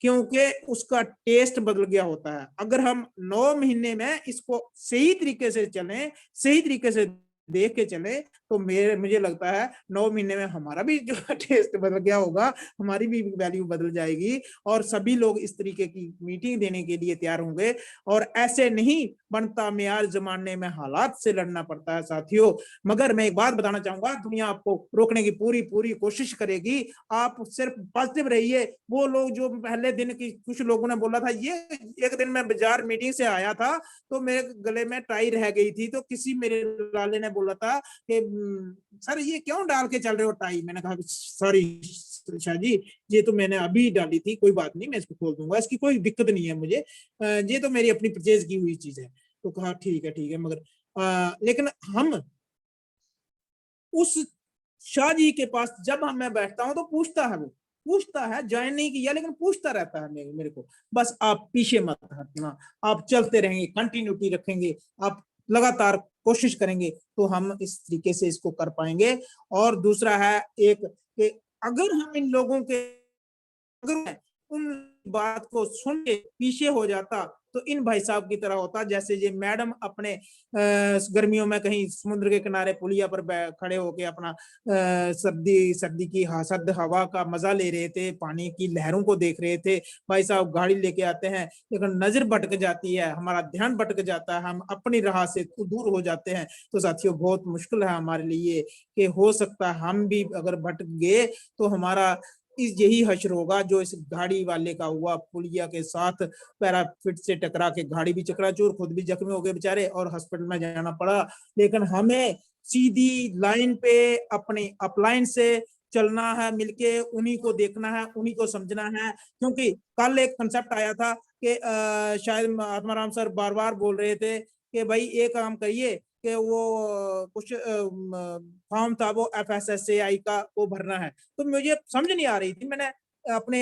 क्योंकि उसका टेस्ट बदल गया होता है। अगर हम 9 महीने में इसको सही तरीके से चलें, सही तरीके से देख के चले, तो मुझे लगता है 9 महीने में हमारा भी जो टेस्ट बदल गया होगा, हमारी भी वैल्यू बदल जाएगी और सभी लोग इस तरीके की मीटिंग देने के लिए तैयार होंगे। और ऐसे नहीं बनता मेयार, जमाने में हालात से लड़ना पड़ता है साथियों। मगर मैं एक बात बताना चाहूंगा, दुनिया आपको रोकने की पूरी पूरी कोशिश करेगी, आप सिर्फ पॉजिटिव रहिए। वो लोग जो पहले दिन की कुछ लोगों ने बोला था, ये एक दिन मैं बाजार मीटिंग से आया था तो मेरे गले में टाई रह गई थी, तो किसी मेरे लाले ने बोला था कि सर ये क्यों डाल के चल रहे हो टाई। मैंने कहा सॉरी शाह जी, ये तो मैंने अभी डाली थी, कोई बात नहीं, मैं इसको खोल दूंगा, इसकी कोई दिक्कत नहीं है मुझे, ये तो मेरी अपनी परचेज की हुई चीज है। तो कहा ठीक है, मगर लेकिन हम उस शाह जी के पास जब मैं बैठता हूं तो पूछता है, ज्वाइन नहीं किया लेकिन पूछता रहता है मेरे को, बस आप पीछे मत हटना, आप चलते रहेंगे, कंटिन्यूटी रखेंगे, आप लगातार कोशिश करेंगे तो हम इस तरीके से इसको कर पाएंगे। और दूसरा है एक कि अगर हम इन लोगों के अगर उन बात को सुन के पीछे हो जाता तो इन भाई साहब की तरह होता जैसे ये मैडम अपने गर्मियों में कहीं समुद्र के किनारे पुलिया पर खड़े होके अपना सर्दी की सर्द हवा का मजा ले रहे थे, पानी की लहरों को देख रहे थे। भाई साहब गाड़ी लेके आते हैं लेकिन नजर भटक जाती है, हमारा ध्यान भटक जाता है, हम अपनी राह से दूर हो जाते हैं। तो साथियों बहुत मुश्किल है हमारे लिए कि हो सकता है हम भी अगर भटक गए तो हमारा यही हश्र होगा जो इस गाड़ी वाले का हुआ, पुलिया के साथ पैराफिट से टकरा के गाड़ी भी चकराचूर, खुद भी जख्मी हो गए बेचारे और हॉस्पिटल में जाना पड़ा। लेकिन हमें सीधी लाइन पे अपनी अपलाइन से चलना है, मिलके उन्हीं को देखना है, उन्हीं को समझना है। क्योंकि कल एक कंसेप्ट आया था कि शायद आत्माराम सर बार बार बोल रहे थे कि भाई एक काम करिए कि वो कुछ फॉर्म था वो FSSAI का वो भरना है। तो मुझे समझ नहीं आ रही थी, मैंने अपने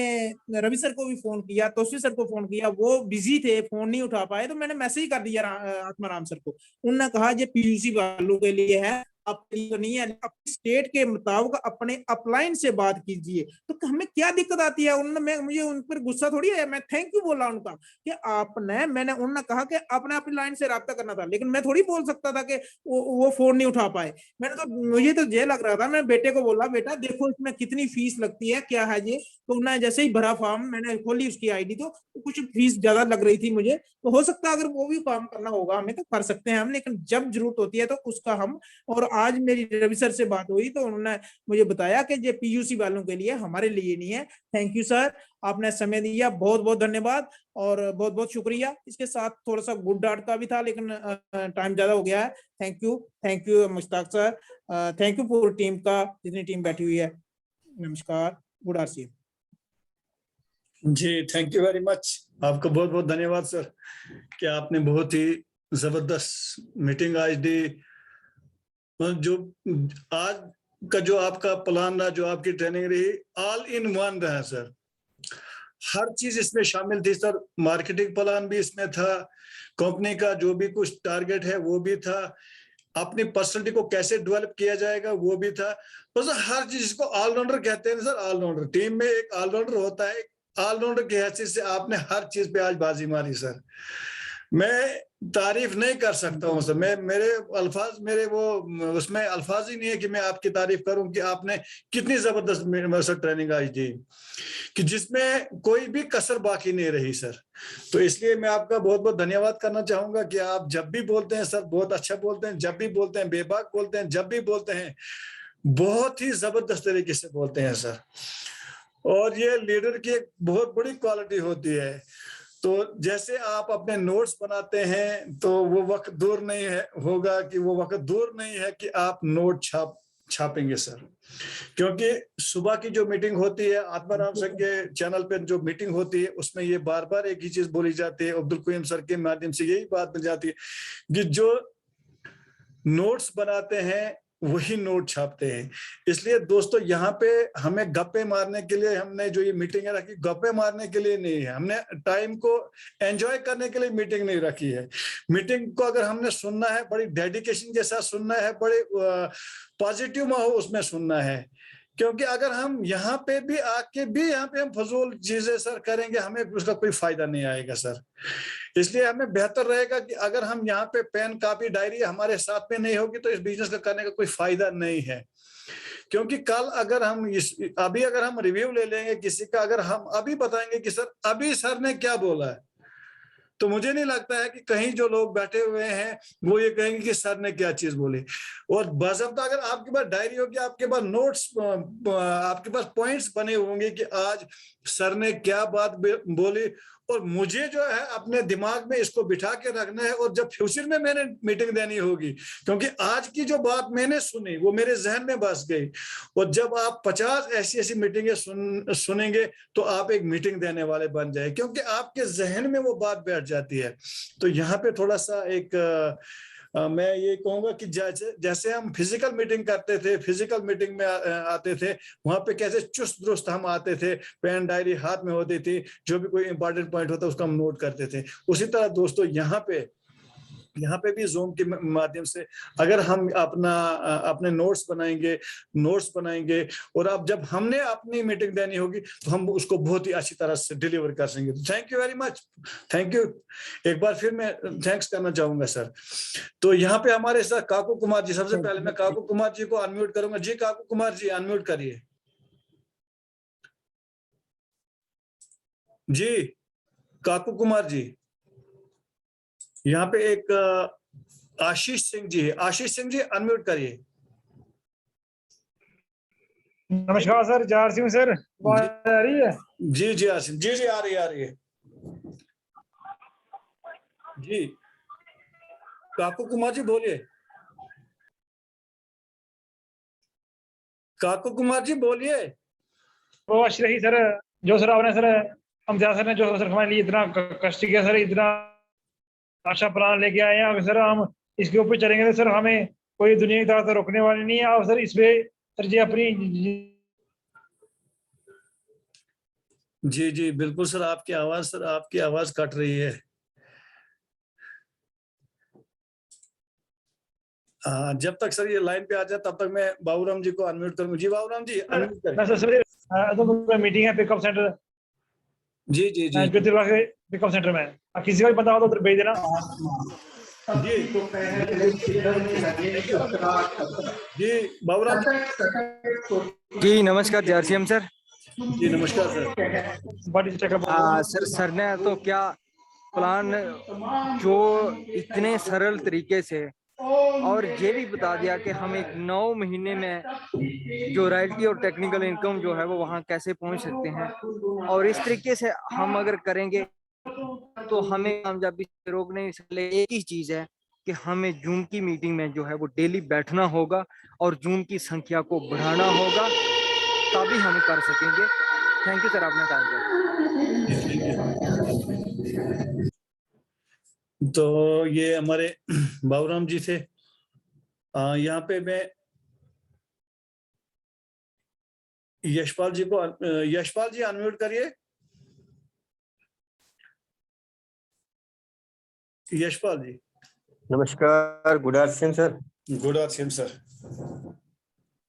रवि सर को भी फोन किया, तोशी सर को फोन किया, वो बिजी थे, फोन नहीं उठा पाए। तो मैंने मैसेज कर दिया आत्माराम सर को, उन्होंने कहा ये PUC वालों के लिए है, आपके लिए नहीं है, अपने स्टेट के मुताबिक अपने अपलाइन से बात कीजिए। तो हमें क्या दिक्कत आती है? उन्होंने मुझे उन पर गुस्सा थोड़ी है, मैं थैंक यू बोला उनका कि आपने, मैंने उन्होंने कहा कि आपने अपनी लाइन से रब्ता करना था, लेकिन मैं थोड़ी बोल सकता था कि वो फोन नहीं उठा पाए। मैंने तो, मुझे तो ये लग रहा था, मैं बेटे को बोला बेटा देखो इसमें कितनी फीस लगती है, क्या है ये। तो उन्होंने जैसे ही भरा फॉर्म, मैंने खोली उसकी ID तो कुछ फीस ज्यादा लग रही थी मुझे। तो हो सकता है अगर वो भी काम करना होगा हमें तो कर सकते हैं हम, लेकिन जब जरूरत होती है तो उसका हम। और आज मेरी रवि सर से बात हुई तो उन्होंने मुझे बताया कि ये PUC वालों के लिए, हमारे लिए नहीं है। थैंक यू सर, आपने समय दिया, बहुत बहुत धन्यवाद और बहुत बहुत शुक्रिया। इसके साथ थोड़ा सा गुड डार्ट का भी था लेकिन टाइम ज्यादा हो गया है। Thank you Mushtaq sir, thank you पूरी टीम का, जितनी टीम बैठी हुई है। नमस्कार, good RC ji, thank you very much, आपका बहुत बहुत धन्यवाद सर कि आपने बहुत ही जबरदस्त मीटिंग आज दी। जो आज का जो आपका प्लान रहा, जो आपकी ट्रेनिंग रही, ऑल इन वन रहा सर, हर चीज इसमें शामिल थी सर। मार्केटिंग प्लान भी इसमें था, कंपनी का जो भी कुछ टारगेट है वो भी था, अपनी पर्सनलिटी को कैसे डेवलप किया जाएगा वो भी था। तो सर हर चीज, इसको ऑलराउंडर कहते हैं सर, ऑलराउंडर। टीम में एक ऑलराउंडर होता है, ऑलराउंडर की हैसियत से आपने हर चीज पे आज बाजी मारी सर। मैं तारीफ नहीं कर सकता हूँ सर, मैं मेरे अल्फाज, मेरे वो उसमें अल्फाज ही नहीं है कि मैं आपकी तारीफ करूं कि आपने कितनी जबरदस्त ट्रेनिंग आज दी, कि जिसमें कोई भी कसर बाकी नहीं रही सर। तो इसलिए मैं आपका बहुत बहुत धन्यवाद करना चाहूंगा कि आप जब भी बोलते हैं सर बहुत अच्छा बोलते हैं, जब भी बोलते हैं बेबाक बोलते हैं, जब भी बोलते हैं बहुत ही जबरदस्त तरीके से बोलते हैं सर। और ये लीडर की एक बहुत बड़ी क्वालिटी होती है। तो जैसे आप अपने नोट्स बनाते हैं तो वो वक्त दूर नहीं है होगा, कि वो वक्त दूर नहीं है कि आप नोट छापेंगे सर। क्योंकि सुबह की जो मीटिंग होती है आत्माराम सर के चैनल पे, जो मीटिंग होती है उसमें ये बार बार एक ही चीज बोली जाती है, अब्दुल करीम सर के माध्यम से यही बात मिल जाती है कि जो नोट्स बनाते हैं वही नोट छापते हैं। इसलिए दोस्तों यहाँ पे हमें गप्पे मारने के लिए हमने जो ये मीटिंग रखी, गप्पे मारने के लिए नहीं है, हमने टाइम को एंजॉय करने के लिए मीटिंग नहीं रखी है। मीटिंग को अगर हमने सुनना है, बड़ी डेडिकेशन के साथ सुनना है, बड़े पॉजिटिव माहौल उसमें सुनना है। क्योंकि अगर हम यहाँ पे भी आके भी यहाँ पे हम फजूल चीजें सर करेंगे, हमें उसका कोई फायदा नहीं आएगा सर। इसलिए हमें बेहतर रहेगा कि अगर हम यहाँ पे पेन कॉपी डायरी हमारे साथ में नहीं होगी तो इस बिजनेस का करने का कोई फायदा नहीं है। क्योंकि कल अगर हम अभी अगर हम रिव्यू ले लेंगे किसी का, अगर हम अभी बताएंगे कि सर अभी सर ने क्या बोला है, तो मुझे नहीं लगता है कि कहीं जो लोग बैठे हुए हैं वो ये कहेंगे कि सर ने क्या चीज बोली। और बाज़ाब्ता अगर आपके पास डायरी होगी, आपके पास नोट्स, आपके पास पॉइंट्स बने होंगे कि आज सर ने क्या बात बोली, और मुझे जो है अपने दिमाग में इसको बिठा के रखना है, और जब फ्यूचर में मैंने मीटिंग देनी होगी, क्योंकि आज की जो बात मैंने सुनी वो मेरे जहन में बस गई। और जब आप 50 ऐसी ऐसी मीटिंगें सुनेंगे तो आप एक मीटिंग देने वाले बन जाए, क्योंकि आपके जहन में वो बात बैठ जाती है। तो यहाँ पे थोड़ा सा एक मैं ये कहूंगा कि जैसे हम फिजिकल मीटिंग करते थे, फिजिकल मीटिंग में आते थे, वहां पे कैसे चुस्त दुरुस्त हम आते थे, पेन डायरी हाथ में होती थी, जो भी कोई इंपॉर्टेंट पॉइंट होता उसको हम नोट करते थे, उसी तरह दोस्तों यहाँ पे यहाँ पे भी जूम के माध्यम से अगर हम अपने नोट्स बनाएंगे और अब जब हमने अपनी मीटिंग देनी होगी तो हम उसको बहुत ही अच्छी तरह से डिलीवर कर सकेंगे। Thank you very much, thank you. एक बार फिर मैं थैंक्स करना चाहूंगा सर। तो यहाँ पे हमारे साथ काकू कुमार जी, सबसे पहले मैं काकू कुमार जी को अनम्यूट करूंगा। जी काकू कुमार जी अनम्यूट करिए जी। काकू कुमार जी, यहाँ पे एक आशीष सिंह जी है। आशीष सिंह जी अनम्यूट करिए। नमस्कार सर, जवाहर सिंह सर, आवाज आ रही है? जी जी आशीष जी जी आ रही है जी। काकू कुमार जी बोलिए। काकू कुमार जी बोलिए। वो अच्छी रही सर, जो सर आपने सर अमजद सर ने जो सर हमारे लिए इतना कष्ट किया सर, इतना अच्छा प्लान लेके आए हैं। अगर सर हम इसके ऊपर चलेंगे तो सर हमें कोई दुनिया की ताकत रोकने वाली नहीं है। और सर इसमें सर जी अपनी जी जी बिल्कुल सर, आपकी आवाज कट रही है। जब तक सर ये लाइन पे आ जाए तब तक मैं बाबूराम जी को अनम्यूट करूंगा। जी बाबूराम जी अनम्यूट करें। सर मीटिंग है पिकअप सेंटर, जी जी जी पिकअप सेंटर में किसी का भी पता हो तो उधर भेज देना। जी जी बाबूराम जी नमस्कार जरसीएम सर। जी नमस्कार सर। सर ने तो क्या प्लान जो इतने सरल तरीके से और ये भी बता दिया कि हम एक 9 महीने में जो रॉयल्टी और टेक्निकल इनकम जो है वो वहाँ कैसे पहुँच सकते हैं। और इस तरीके से हम अगर करेंगे तो हमें कामयाबी से रोकने से पहले एक ही चीज है कि हमें जून की मीटिंग में जो है वो डेली बैठना होगा और जून की संख्या को बढ़ाना होगा, तभी हम कर सकेंगे। थैंक यू सर, आपने टाइम दिया। तो ये हमारे बाबूराम जी थे। यहाँ पे मैं यशपाल जी को, यशपाल जी अनम्यूट करिए। यशपाल जी नमस्कार, good afternoon sir. Good afternoon sir.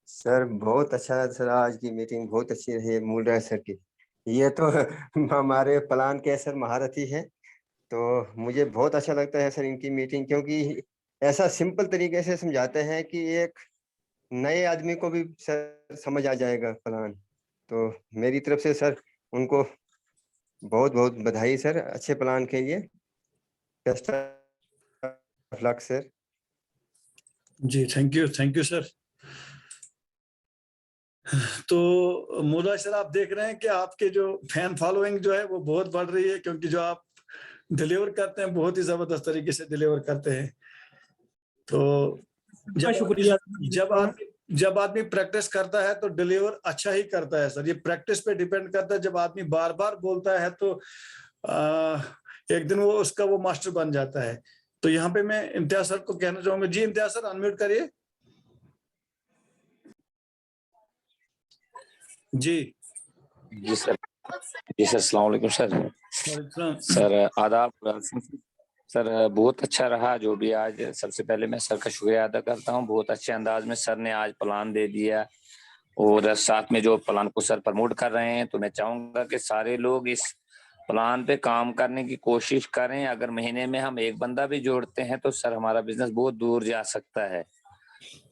Sir बहुत अच्छा सर, आज की मीटिंग बहुत अच्छी रही है मूल राय सर की। ये तो हमारे प्लान के सर महारथी है, तो मुझे बहुत अच्छा लगता है सर इनकी मीटिंग, क्योंकि ऐसा सिंपल तरीके से समझाते हैं कि एक नए आदमी को भी सर समझ आ जाएगा प्लान। तो मेरी तरफ से सर उनको बहुत बहुत बधाई सर, अच्छे प्लान के लिए। Best of luck sir. जी थैंक यू सर। तो मोदा सर, आप देख रहे हैं कि आपके जो फैन फॉलोइंग जो है वो बहुत बढ़ रही है, क्योंकि जो आप डिलीवर करते हैं बहुत ही जबरदस्त तरीके से डिलीवर करते हैं। तो शुक्रिया। जब आदमी प्रैक्टिस करता है तो डिलीवर अच्छा ही करता है सर। ये प्रैक्टिस पे डिपेंड करता है। जब आदमी बार बार बोलता है तो एक दिन वो मास्टर बन जाता है। तो यहाँ पे मैं इम्तियाज सर को कहना चाहूंगा। जी इम्तियाज सर अनम्यूट करिए। जी जी सर, अस्सलाम वालेकुम सर। सर आदाब सर, बहुत अच्छा रहा जो भी आज। सबसे पहले मैं सर का शुक्रिया अदा करता हूँ। बहुत अच्छे अंदाज में सर ने आज प्लान दे दिया और साथ में जो प्लान को सर प्रमोट कर रहे हैं। तो मैं चाहूंगा कि सारे लोग इस प्लान पे काम करने की कोशिश करें। अगर महीने में हम एक बंदा भी जोड़ते हैं तो सर हमारा बिजनेस बहुत दूर जा सकता है।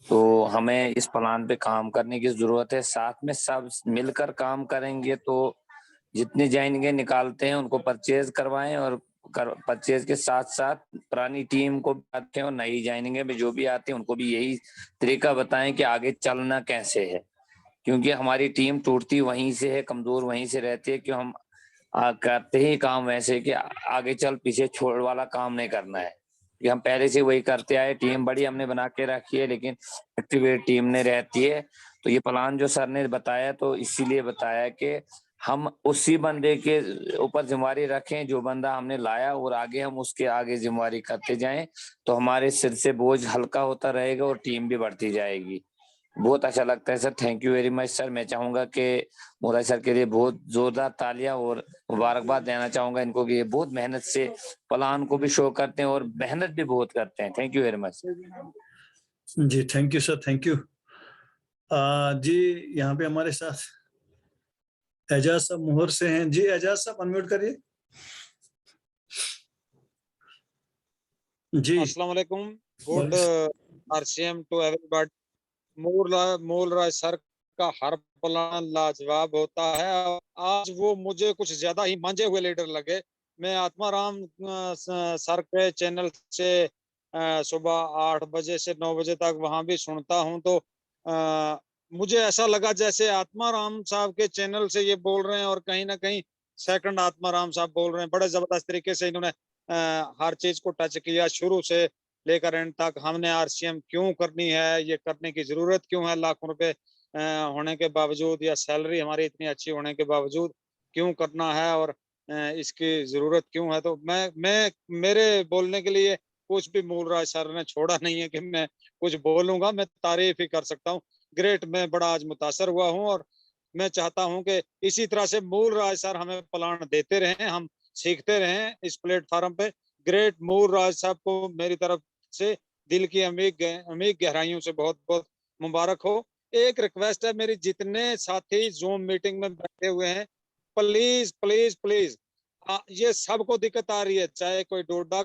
तो हमें इस प्लान पे काम करने की जरूरत है। साथ में सब मिलकर काम करेंगे तो जितनी जाएंगे निकालते हैं उनको परचेज करवाएं और परचेज के साथ साथ पुरानी टीम को रखें और नई जाएंगे में जो भी आते हैं उनको भी यही तरीका बताएं कि आगे चलना कैसे है। क्योंकि हमारी टीम टूटती वहीं से है, कमजोर वहीं से रहती है कि हम करते ही काम वैसे कि आगे चल पीछे छोड़ वाला काम नहीं करना है। कि हम पहले से वही करते आए। टीम बड़ी हमने बना के रखी है लेकिन एक्टिवेट टीम नहीं रहती है। तो ये प्लान जो सर ने बताया तो इसीलिए बताया कि हम उसी बंदे के ऊपर जिम्मेवारी रखें जो बंदा हमने लाया और आगे हम उसके आगे जिम्मेवारी करते जाएं तो हमारे सिर से बोझ हल्का होता रहेगा और टीम भी बढ़ती जाएगी। बहुत अच्छा लगता है sir. Thank you very much sir. मैं चाहूंगा कि मोराई सर के लिए बहुत जोरदार तालियां और मुबारकबाद देना चाहूंगा इनको कि ये बहुत मेहनत से प्लान को भी शो करते हैं और मेहनत भी बहुत करते हैं। Thank you very much. जी thank you sir, thank you. जी यहाँ पे हमारे साथ एजाज साहब मोहर से हैं। जी एजाज साहब अनम्यूट करिए। जी अस्सलाम वालेकुम। Good RCM to everybody. Mool Raj sir का हर प्लान लाजवाब होता है। आज वो मुझे कुछ ज्यादा ही मंजे हुए लीडर लगे। मैं आत्माराम सर के चैनल से सुबह 8 बजे से 9 बजे तक वहां भी सुनता हूं, तो मुझे ऐसा लगा जैसे आत्माराम साहब के चैनल से ये बोल रहे हैं और कहीं ना कहीं सेकंड आत्माराम साहब बोल रहे हैं। बड़े जबरदस्त तरीके से इन्होंने हर चीज को टच किया, शुरू से लेकर एंड तक। हमने आरसीएम क्यों करनी है, ये करने की जरूरत क्यों है, लाखों रुपए होने के बावजूद या सैलरी हमारी इतनी अच्छी होने के बावजूद क्यों करना है और इसकी जरूरत क्यों है। तो मैं मेरे बोलने के लिए कुछ भी मूलराज सर ने छोड़ा नहीं है कि मैं कुछ बोलूंगा। मैं तारीफ ही कर सकता हूँ। ग्रेट। मैं बड़ा आज मुतासर हुआ हूँ और मैं चाहता हूँ कि इसी तरह से मूलराज सर हमें प्लान देते रहें, हम सीखते रहें इस प्लेटफॉर्म पे। ग्रेट मूलराज साहब को मेरी तरफ से दिल की अमीर गहराइयों से बहुत बहुत मुबारक हो। एक रिक्वेस्ट है मेरी, जितने साथी जूम मीटिंग में बैठे हुए हैं, प्लीज प्लीज प्लीज, ये सबको दिक्कत आ रही है। चाहे कोई डोडा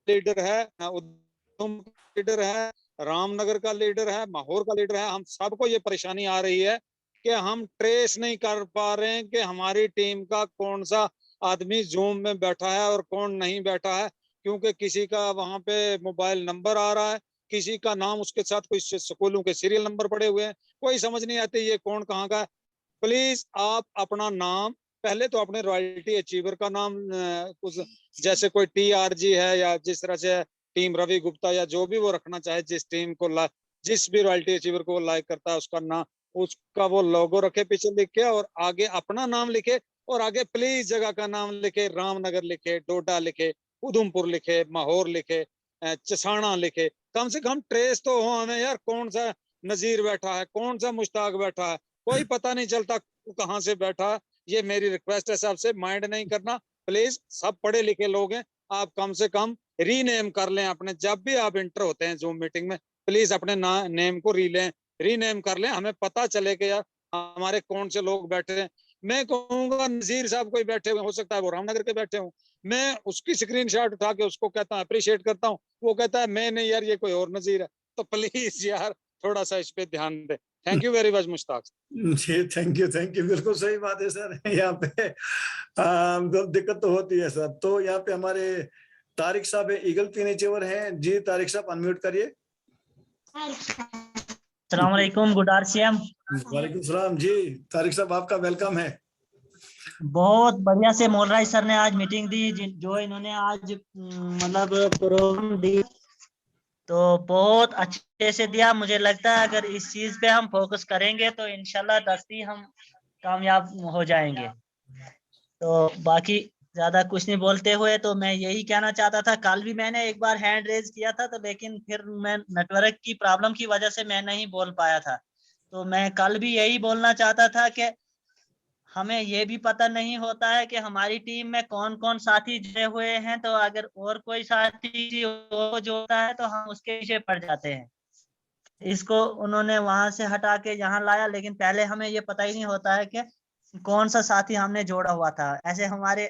लीडर है, उधम लीडर है, रामनगर का लीडर है, माहौर का लीडर है, हम सबको ये परेशानी आ रही है कि हम ट्रेस नहीं कर पा रहे हैं कि हमारी टीम का कौन सा आदमी जूम में बैठा है और कौन नहीं बैठा है। क्योंकि किसी का वहां पे मोबाइल नंबर आ रहा है, किसी का नाम उसके साथ कोई स्कूलों के सीरियल नंबर पड़े हुए हैं, कोई समझ नहीं आती ये कौन कहाँ का है। प्लीज आप अपना नाम, पहले तो अपने रॉयल्टी अचीवर का नाम, कुछ जैसे कोई टीआरजी है या जिस तरह से टीम रवि गुप्ता या जो भी वो रखना चाहे, जिस टीम को जिस भी रॉयल्टी अचीवर को वो लाइक करता है उसका नाम, उसका वो लोगो रखे पीछे लिख के, और आगे अपना नाम लिखे, और आगे प्लीज जगह का नाम लिखे, रामनगर लिखे, डोडा लिखे, उधमपुर लिखे, माहौर लिखे, चसाना लिखे। कम से कम ट्रेस तो हो हमें यार, कौन सा नजीर बैठा है, कौन सा मुश्ताक बैठा है, कोई पता नहीं चलता कहाँ से बैठा है। ये मेरी रिक्वेस्ट है सबसे, माइंड नहीं करना प्लीज। सब पढ़े लिखे लोग हैं, आप कम से कम रीनेम कर लें अपने, जब भी आप इंटर होते हैं जूम मीटिंग में, प्लीज अपने नेम को रीनेम कर लें, हमें पता चले कि यार हमारे कौन से लोग बैठे हैं। मैं कहूंगा नजीर साहब कोई बैठे हुए, हो सकता है वो रामनगर के बैठे हूँ, मैं उसकी स्क्रीनशॉट उठा के उसको कहता हूँ अप्रिशिएट करता हूँ, वो कहता है मैं नहीं यार ये कोई और नजीर है। तो प्लीज यार थोड़ा सा इस पे ध्यान दें। Thank you very much Mushtaq. जी थैंक यू, बिल्कुल सही बात है सर। यहाँ पे दिक्कत तो होती है सर। तो यहाँ पे हमारे तारिक साहब ईगल फर्नीचर हैं। जी तारिक साहब अनम्यूट करिए। अस्सलाम वालेकुम, गुड आरसीएम। वालेकुम सलाम। जी तारिक साहब आपका वेलकम है। बहुत बढ़िया से मोलराज सर ने आज मीटिंग दी, जो इन्होंने आज मतलब प्रोग्राम दी तो बहुत अच्छे से दिया। मुझे लगता है अगर इस चीज पे हम फोकस करेंगे तो इंशाल्लाह 10 हम कामयाब हो जाएंगे। तो बाकी ज्यादा कुछ नहीं बोलते हुए तो मैं यही कहना चाहता था, कल भी मैंने एक बार हैंड रेज किया था तो लेकिन फिर मैं नेटवर्क की प्रॉब्लम की वजह से मैं नहीं बोल पाया था। तो मैं कल भी यही बोलना चाहता था कि हमें ये भी पता नहीं होता है कि हमारी टीम में कौन कौन साथी जुड़े हुए हैं, तो अगर और कोई साथी जोड़ता है तो हम उसके पीछे पड़ जाते हैं। इसको उन्होंने वहां से हटा के यहाँ लाया, लेकिन पहले हमें ये पता ही नहीं होता है कि कौन सा साथी हमने जोड़ा हुआ था। ऐसे हमारे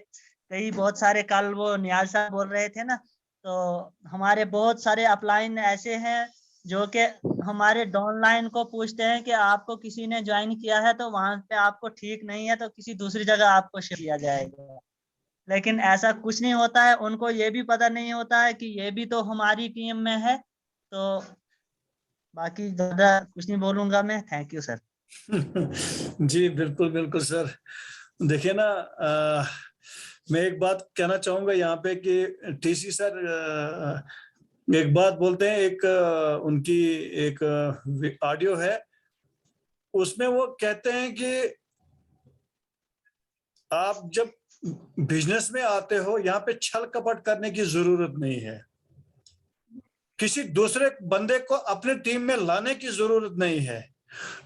कई बहुत सारे, कल वो नियाज साहब बोल रहे थे ना, तो हमारे बहुत सारे अपलाइन ऐसे हैं जो कि हमारे डाउनलाइन को पूछते हैं कि आपको किसी ने ज्वाइन किया है तो वहां पे आपको ठीक नहीं है तो किसी दूसरी जगह आपको शिफ्ट किया जाएगा। लेकिन ऐसा कुछ नहीं होता है, उनको ये भी पता नहीं होता है कि ये भी तो हमारी टीम में है। तो बाकी ज्यादा कुछ नहीं बोलूंगा मैं। Thank you sir. जी बिल्कुल बिल्कुल सर। देखिए ना, मैं एक बात कहना चाहूंगा यहाँ पे कि टीसी सर एक बात बोलते हैं, एक उनकी एक ऑडियो है, उसमें वो कहते हैं कि आप जब बिजनेस में आते हो यहाँ पे छल कपट करने की जरूरत नहीं है। किसी दूसरे बंदे को अपने टीम में लाने की जरूरत नहीं है।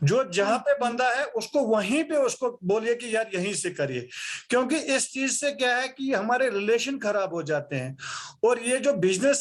जो जहां पे बंदा है उसको वहीं पे उसको बोलिए कि यार यहीं से करिए, क्योंकि इस चीज से क्या है कि हमारे रिलेशन खराब हो जाते हैं। और ये जो बिजनेस